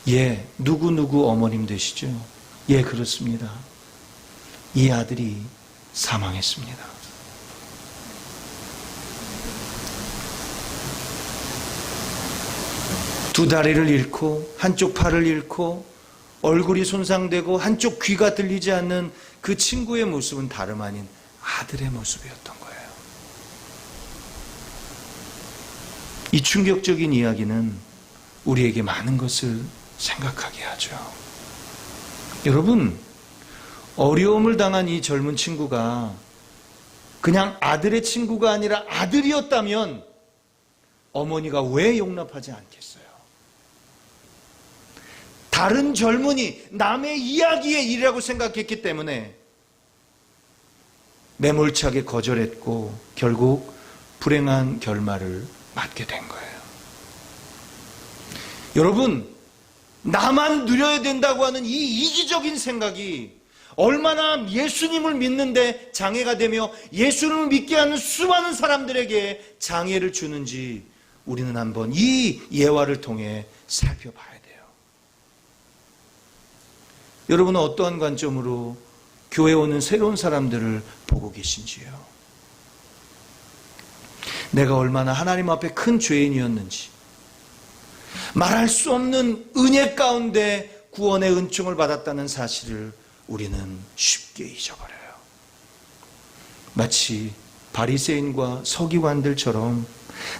예, 누구누구 어머님 되시죠? 예, 그렇습니다. 이 아들이 사망했습니다. 두 다리를 잃고 한쪽 팔을 잃고 얼굴이 손상되고 한쪽 귀가 들리지 않는 그 친구의 모습은 다름 아닌 아들의 모습이었던 거예요. 이 충격적인 이야기는 우리에게 많은 것을 생각하게 하죠. 여러분, 어려움을 당한 이 젊은 친구가 그냥 아들의 친구가 아니라 아들이었다면 어머니가 왜 용납하지 않겠어요? 다른 젊은이, 남의 이야기의 일이라고 생각했기 때문에 매몰차게 거절했고 결국 불행한 결말을 맞게 된 거예요. 여러분, 나만 누려야 된다고 하는 이 이기적인 생각이 얼마나 예수님을 믿는데 장애가 되며 예수님을 믿게 하는 수많은 사람들에게 장애를 주는지 우리는 한번 이 예화를 통해 살펴봐야 돼요. 여러분은 어떠한 관점으로 교회에 오는 새로운 사람들을 보고 계신지요? 내가 얼마나 하나님 앞에 큰 죄인이었는지, 말할 수 없는 은혜 가운데 구원의 은총을 받았다는 사실을 우리는 쉽게 잊어버려요. 마치 바리새인과 서기관들처럼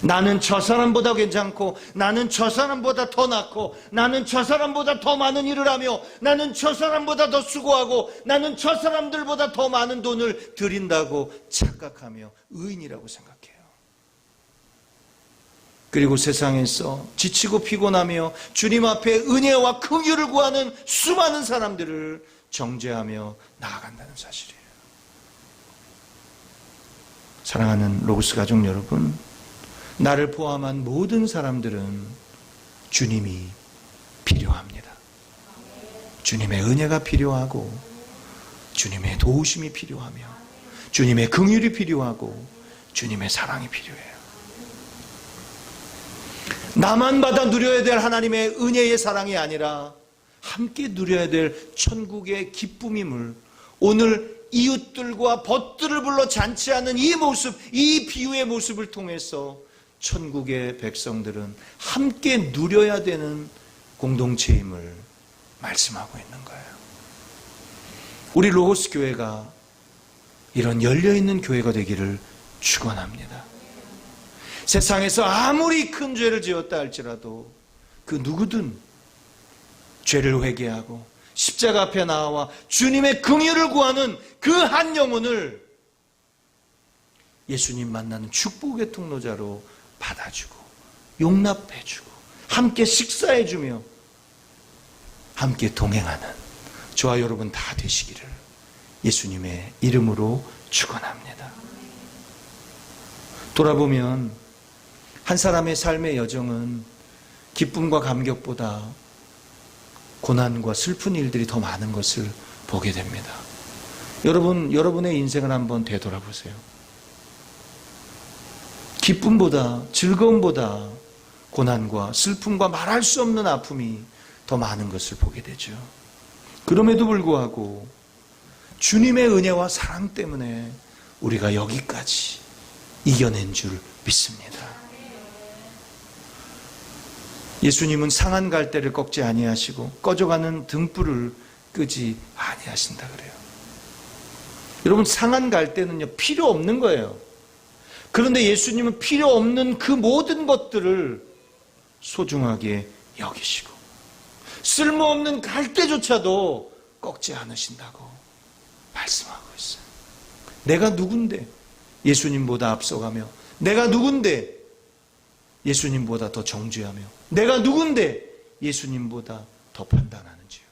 나는 저 사람보다 괜찮고, 나는 저 사람보다 더 낫고, 나는 저 사람보다 더 많은 일을 하며, 나는 저 사람보다 더 수고하고, 나는 저 사람들보다 더 많은 돈을 드린다고 착각하며 의인이라고 생각해요. 그리고 세상에서 지치고 피곤하며 주님 앞에 은혜와 긍휼을 구하는 수많은 사람들을 정죄하며 나아간다는 사실이에요. 사랑하는 로고스 가족 여러분, 나를 포함한 모든 사람들은 주님이 필요합니다. 주님의 은혜가 필요하고, 주님의 도우심이 필요하며, 주님의 긍휼이 필요하고, 주님의 사랑이 필요해요. 나만 받아 누려야 될 하나님의 은혜의 사랑이 아니라 함께 누려야 될 천국의 기쁨임을 오늘 이웃들과 벗들을 불러 잔치하는 이 모습, 이 비유의 모습을 통해서 천국의 백성들은 함께 누려야 되는 공동체임을 말씀하고 있는 거예요. 우리 로고스 교회가 이런 열려있는 교회가 되기를 축원합니다. 세상에서 아무리 큰 죄를 지었다 할지라도 그 누구든 죄를 회개하고 십자가 앞에 나와 주님의 긍휼을 구하는 그 한 영혼을 예수님 만나는 축복의 통로자로 받아주고 용납해주고 함께 식사해주며 함께 동행하는 저와 여러분 다 되시기를 예수님의 이름으로 축원합니다. 돌아보면 한 사람의 삶의 여정은 기쁨과 감격보다 고난과 슬픈 일들이 더 많은 것을 보게 됩니다. 여러분의 인생을 한번 되돌아보세요. 기쁨보다, 즐거움보다 고난과 슬픔과 말할 수 없는 아픔이 더 많은 것을 보게 되죠. 그럼에도 불구하고 주님의 은혜와 사랑 때문에 우리가 여기까지 이겨낸 줄 믿습니다. 예수님은 상한 갈대를 꺾지 아니하시고 꺼져가는 등불을 끄지 아니하신다 그래요. 여러분, 상한 갈대는요 필요 없는 거예요. 그런데 예수님은 필요 없는 그 모든 것들을 소중하게 여기시고 쓸모없는 갈대조차도 꺾지 않으신다고 말씀하고 있어요. 내가 누군데 예수님보다 앞서가며, 내가 누군데 예수님보다 더 정죄하며, 내가 누군데 예수님보다 더 판단하는지요.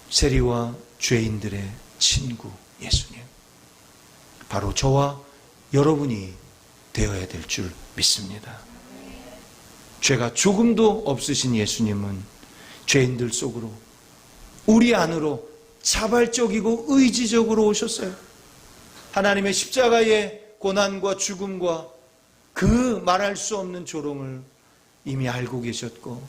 세리와 죄인들의 친구 예수님, 바로 저와 여러분이 되어야 될 줄 믿습니다. 죄가 조금도 없으신 예수님은 죄인들 속으로, 우리 안으로 자발적이고 의지적으로 오셨어요. 하나님의 십자가의 고난과 죽음과 그 말할 수 없는 조롱을 이미 알고 계셨고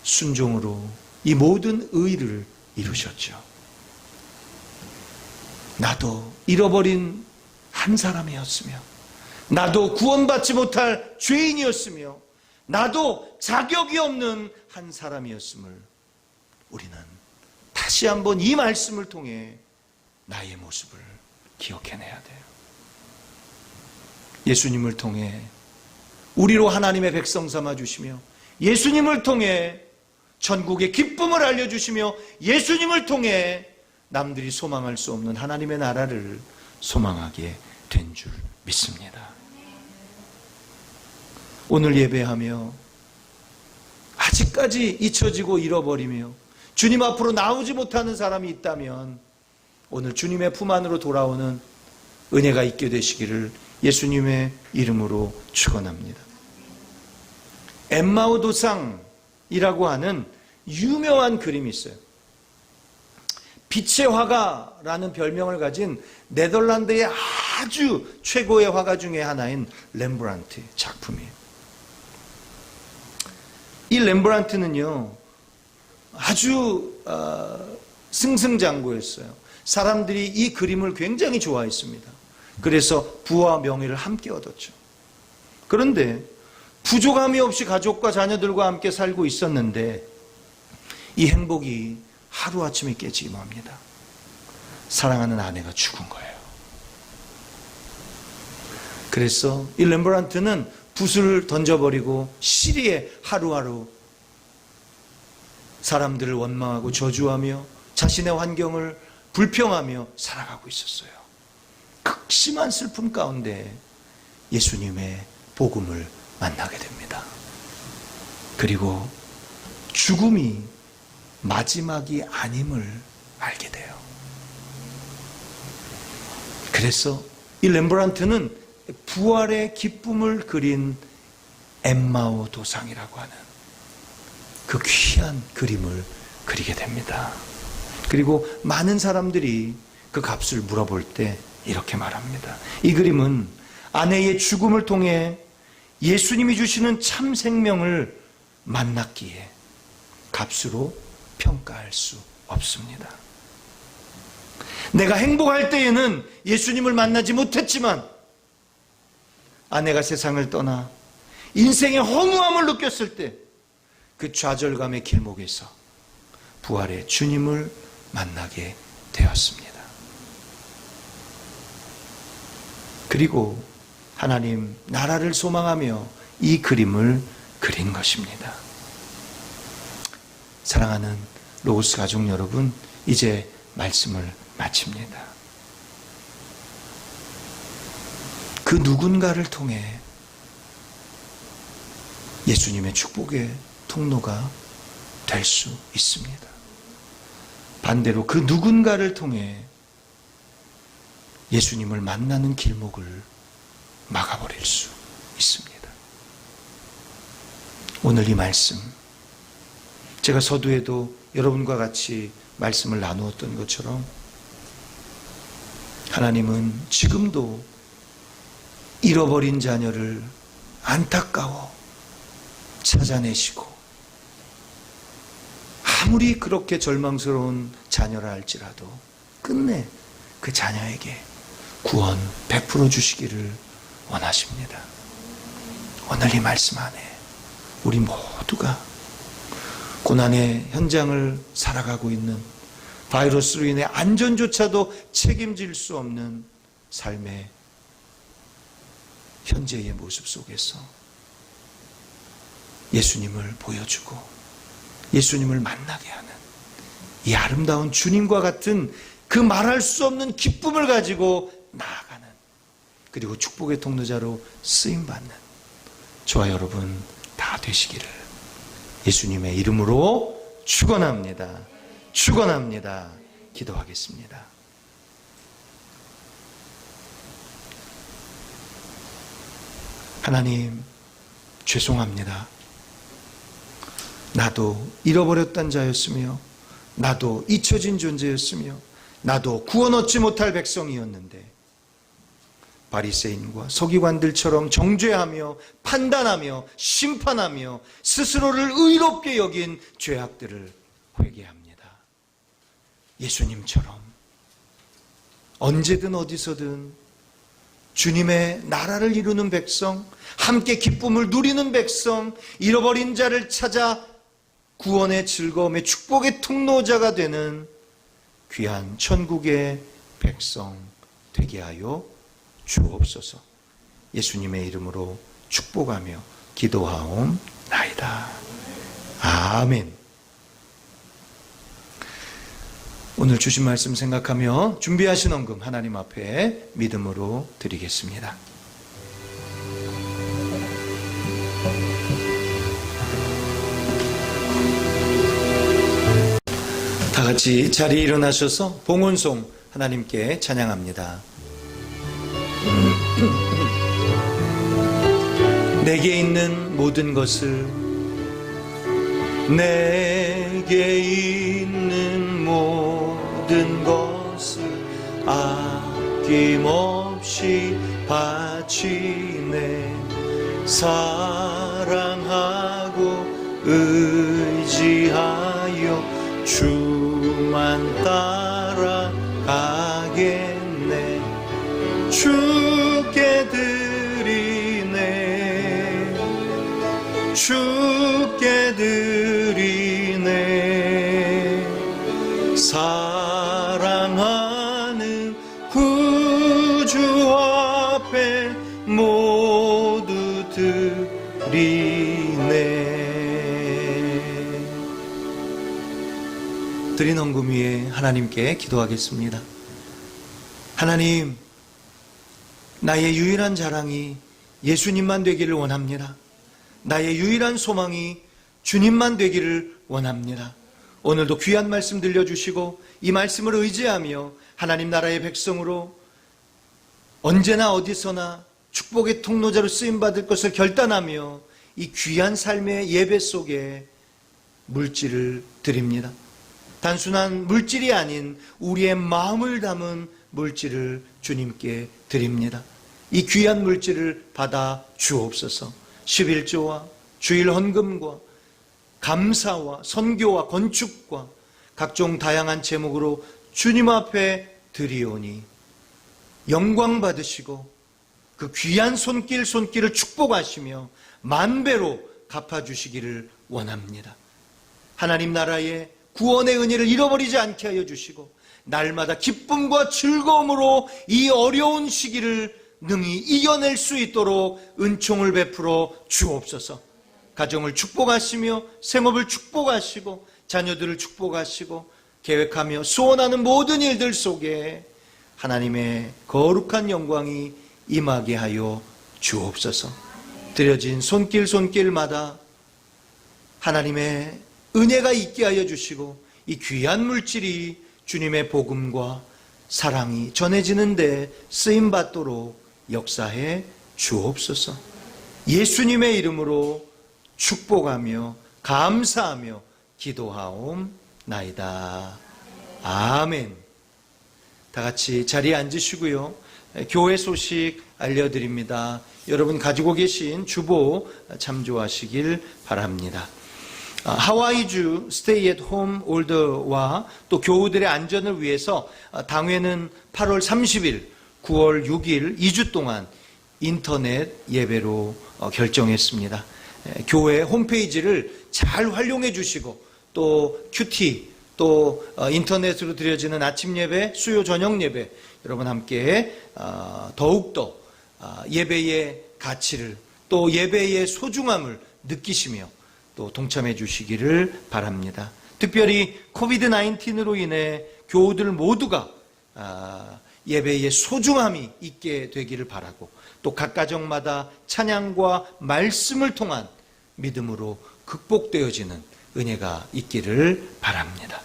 순종으로 이 모든 의를 이루셨죠. 나도 잃어버린 한 사람이었으며, 나도 구원받지 못할 죄인이었으며, 나도 자격이 없는 한 사람이었음을 우리는 다시 한번 이 말씀을 통해 나의 모습을 기억해내야 돼요. 예수님을 통해 우리로 하나님의 백성 삼아 주시며 예수님을 통해 천국의 기쁨을 알려주시며 예수님을 통해 남들이 소망할 수 없는 하나님의 나라를 소망하게 된 줄 믿습니다. 오늘 예배하며 아직까지 잊혀지고 잃어버리며 주님 앞으로 나오지 못하는 사람이 있다면 오늘 주님의 품 안으로 돌아오는 은혜가 있게 되시기를 예수님의 이름으로 축원합니다. 엠마오 도상이라고 하는 유명한 그림이 있어요. 빛의 화가라는 별명을 가진 네덜란드의 아주 최고의 화가 중에 하나인 렘브란트의 작품이에요. 이 렘브란트는요, 아주 승승장구했어요. 사람들이 이 그림을 굉장히 좋아했습니다. 그래서 부와 명예를 함께 얻었죠. 그런데 부족함이 없이 가족과 자녀들과 함께 살고 있었는데 이 행복이 하루아침에 깨지기 맙니다. 사랑하는 아내가 죽은 거예요. 그래서 이 렘브란트는 붓을 던져버리고 시리에 하루하루 사람들을 원망하고 저주하며 자신의 환경을 불평하며 살아가고 있었어요. 극심한 슬픔 가운데 예수님의 복음을 만나게 됩니다. 그리고 죽음이 마지막이 아님을 알게 돼요. 그래서 이 렘브란트는 부활의 기쁨을 그린 엠마오 도상이라고 하는 그 귀한 그림을 그리게 됩니다. 그리고 많은 사람들이 그 값을 물어볼 때 이렇게 말합니다. 이 그림은 아내의 죽음을 통해 예수님이 주시는 참 생명을 만났기에 값으로 평가할 수 없습니다. 내가 행복할 때에는 예수님을 만나지 못했지만 아내가 세상을 떠나 인생의 허무함을 느꼈을 때 그 좌절감의 길목에서 부활의 주님을 만나게 되었습니다. 그리고 하나님 나라를 소망하며 이 그림을 그린 것입니다. 사랑하는 로고스 가족 여러분, 이제 말씀을 마칩니다. 그 누군가를 통해 예수님의 축복의 통로가 될 수 있습니다. 반대로 그 누군가를 통해 예수님을 만나는 길목을 막아버릴 수 있습니다. 오늘 이 말씀, 제가 서두에도 여러분과 같이 말씀을 나누었던 것처럼 하나님은 지금도 잃어버린 자녀를 안타까워 찾아내시고 아무리 그렇게 절망스러운 자녀라 할지라도 끝내 그 자녀에게 구원 베풀어 주시기를 원하십니다. 오늘 이 말씀 안에 우리 모두가 고난의 현장을 살아가고 있는 바이러스로 인해 안전조차도 책임질 수 없는 삶의 현재의 모습 속에서 예수님을 보여주고 예수님을 만나게 하는 이 아름다운 주님과 같은 그 말할 수 없는 기쁨을 가지고 나아가는, 그리고 축복의 통로자로 쓰임받는 저와 여러분 다 되시기를 예수님의 이름으로 축원합니다. 축원합니다. 기도하겠습니다. 하나님, 죄송합니다. 나도 잃어버렸던 자였으며 나도 잊혀진 존재였으며 나도 구원 얻지 못할 백성이었는데 바리새인과 서기관들처럼 정죄하며 판단하며 심판하며 스스로를 의롭게 여긴 죄악들을 회개합니다. 예수님처럼 언제든 어디서든 주님의 나라를 이루는 백성, 함께 기쁨을 누리는 백성, 잃어버린 자를 찾아 구원의 즐거움의 축복의 통로자가 되는 귀한 천국의 백성 되게 하여 주옵소서. 예수님의 이름으로 축복하며 기도하옵나이다. 아멘. 오늘 주신 말씀 생각하며 준비하신 헌금 하나님 앞에 믿음으로 드리겠습니다. 다 같이 자리에 일어나셔서 봉헌송 하나님께 찬양합니다. 내게 있는 모든 것을, 내게 있는 모든 것을 아낌없이 바치네. 사랑하고 의지하여 주만 따라가겠네. 주께 드리네, 주께 드리네. 사랑하는 구주 앞에 모두 드리네. 드린 헌금 위에 하나님께 기도하겠습니다. 하나님, 나의 유일한 자랑이 예수님만 되기를 원합니다. 나의 유일한 소망이 주님만 되기를 원합니다. 오늘도 귀한 말씀 들려주시고 이 말씀을 의지하며 하나님 나라의 백성으로 언제나 어디서나 축복의 통로자로 쓰임받을 것을 결단하며 이 귀한 삶의 예배 속에 물질을 드립니다. 단순한 물질이 아닌 우리의 마음을 담은 물질을 주님께 드립니다. 이 귀한 물질을 받아 주옵소서. 11조와 주일 헌금과 감사와 선교와 건축과 각종 다양한 제목으로 주님 앞에 드리오니 영광 받으시고 그 귀한 손길을 축복하시며 만배로 갚아주시기를 원합니다. 하나님 나라의 구원의 은혜를 잃어버리지 않게 하여 주시고 날마다 기쁨과 즐거움으로 이 어려운 시기를 능히 이겨낼 수 있도록 은총을 베풀어 주옵소서. 가정을 축복하시며 생업을 축복하시고 자녀들을 축복하시고 계획하며 소원하는 모든 일들 속에 하나님의 거룩한 영광이 임하게 하여 주옵소서. 드려진 손길마다 하나님의 은혜가 있게 하여 주시고 이 귀한 물질이 주님의 복음과 사랑이 전해지는데 쓰임받도록 역사해 주옵소서. 예수님의 이름으로 축복하며 감사하며 기도하옵나이다. 아멘. 다 같이 자리에 앉으시고요. 교회 소식 알려드립니다. 여러분 가지고 계신 주보 참조하시길 바랍니다. 하와이주 스테이 앳 홈 올더와 또 교우들의 안전을 위해서 당회는 8월 30일, 9월 6일 2주 동안 인터넷 예배로 결정했습니다. 교회 홈페이지를 잘 활용해 주시고 또 큐티 또 인터넷으로 드려지는 아침 예배, 수요 저녁 예배 여러분 함께 더욱더 예배의 가치를 또 예배의 소중함을 느끼시며 또 동참해 주시기를 바랍니다. 특별히 코비드-19로 인해 교우들 모두가 예배의 소중함이 있게 되기를 바라고 또 각 가정마다 찬양과 말씀을 통한 믿음으로 극복되어지는 은혜가 있기를 바랍니다.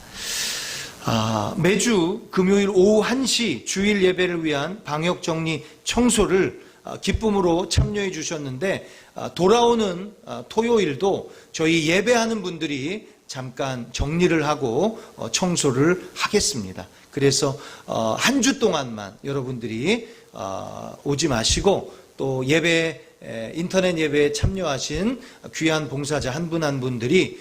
매주 금요일 오후 1시 주일 예배를 위한 방역 정리 청소를 기쁨으로 참여해 주셨는데 돌아오는 토요일도 저희 예배하는 분들이 잠깐 정리를 하고 청소를 하겠습니다. 그래서 한 주 동안만 여러분들이 오지 마시고 또 인터넷 예배에 참여하신 귀한 봉사자 한 분 한 분들이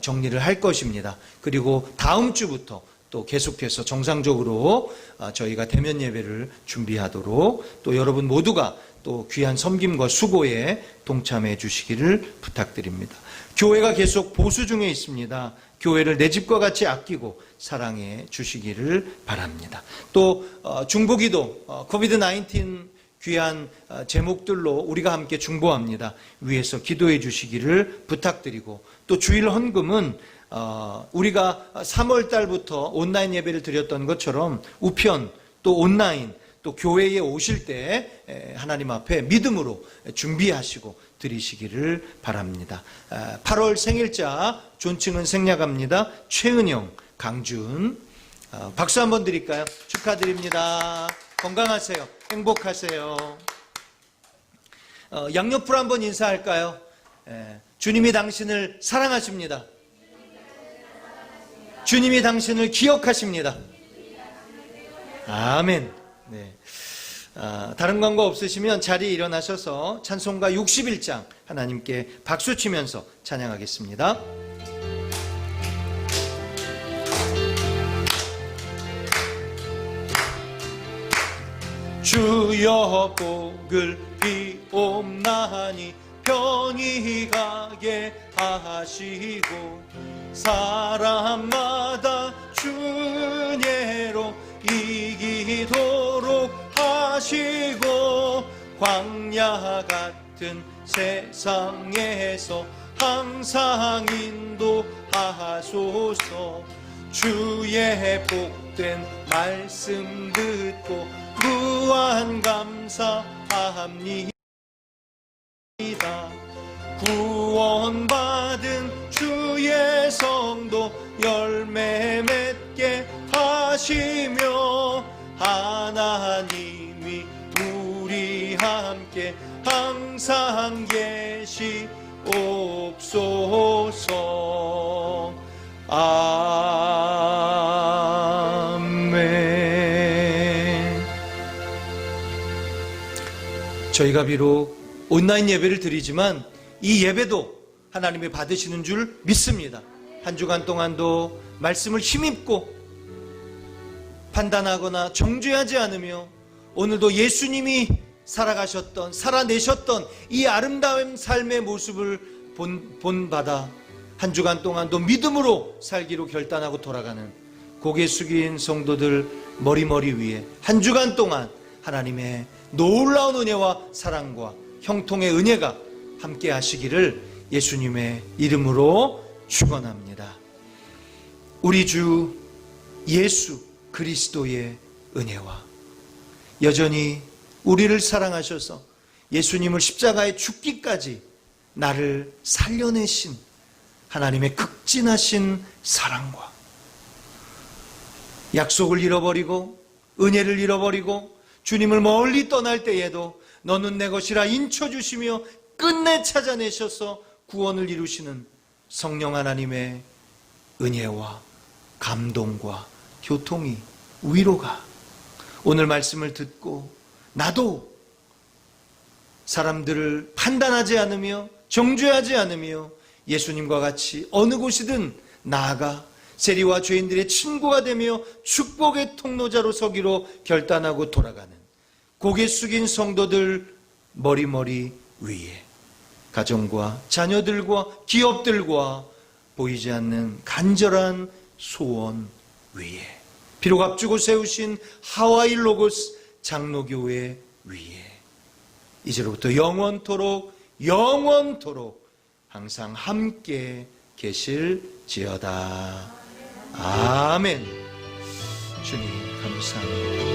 정리를 할 것입니다. 그리고 다음 주부터 또 계속해서 정상적으로 저희가 대면 예배를 준비하도록 또 여러분 모두가 또 귀한 섬김과 수고에 동참해 주시기를 부탁드립니다. 교회가 계속 보수 중에 있습니다. 교회를 내 집과 같이 아끼고 사랑해 주시기를 바랍니다. 또 중보기도 코비드-19 귀한 제목들로 우리가 함께 중보합니다. 위에서 기도해 주시기를 부탁드리고 또 주일 헌금은 우리가 3월 달부터 온라인 예배를 드렸던 것처럼 우편 또 온라인 또 교회에 오실 때 하나님 앞에 믿음으로 준비하시고 드리시기를 바랍니다. 8월 생일자 존칭은 생략합니다. 최은영, 강준 박수 한번 드릴까요? 축하드립니다. 건강하세요. 행복하세요. 양옆으로 한번 인사할까요? 주님이 당신을 사랑하십니다. 주님이 당신을 기억하십니다. 아멘. 네. 다른 광고 없으시면 자리에 일어나셔서 찬송가 61장 하나님께 박수 치면서 찬양하겠습니다. 주여 복을 비옵나니 편히 가게 하시고 사람마다 주님으로 이기도록 하시고 광야 같은 세상에서 항상 인도하소서. 주의 복된 말씀 듣고 무한 감사합니다. 구원받은 주의 성도 열매 맺게 하시며 하나님이 우리 함께 항상 계시옵소서. 아멘. 저희가 비록 온라인 예배를 드리지만 이 예배도 하나님이 받으시는 줄 믿습니다. 한 주간 동안도 말씀을 힘입고 판단하거나 정죄하지 않으며 오늘도 예수님이 살아가셨던 살아내셨던 이 아름다운 삶의 모습을 본받아 한 주간 동안도 믿음으로 살기로 결단하고 돌아가는 고개 숙인 성도들 머리머리 위에 한 주간 동안 하나님의 놀라운 은혜와 사랑과 형통의 은혜가 함께 하시기를 예수님의 이름으로 축원합니다. 우리 주 예수 그리스도의 은혜와 여전히 우리를 사랑하셔서 예수님을 십자가에 죽기까지 나를 살려내신 하나님의 극진하신 사랑과 약속을 잃어버리고 은혜를 잃어버리고 주님을 멀리 떠날 때에도 너는 내 것이라 인쳐주시며 끝내 찾아내셔서 구원을 이루시는 성령 하나님의 은혜와 감동과 교통이 위로가 오늘 말씀을 듣고 나도 사람들을 판단하지 않으며 정죄하지 않으며 예수님과 같이 어느 곳이든 나아가 세리와 죄인들의 친구가 되며 축복의 통로자로 서기로 결단하고 돌아가는 고개 숙인 성도들 머리머리 위에 가정과 자녀들과 기업들과 보이지 않는 간절한 소원 위에 비록 앞주고 세우신 하와이 로고스 장로교회 위에 이제로부터 영원토록 항상 함께 계실지어다. 아멘. 주님 감사합니다.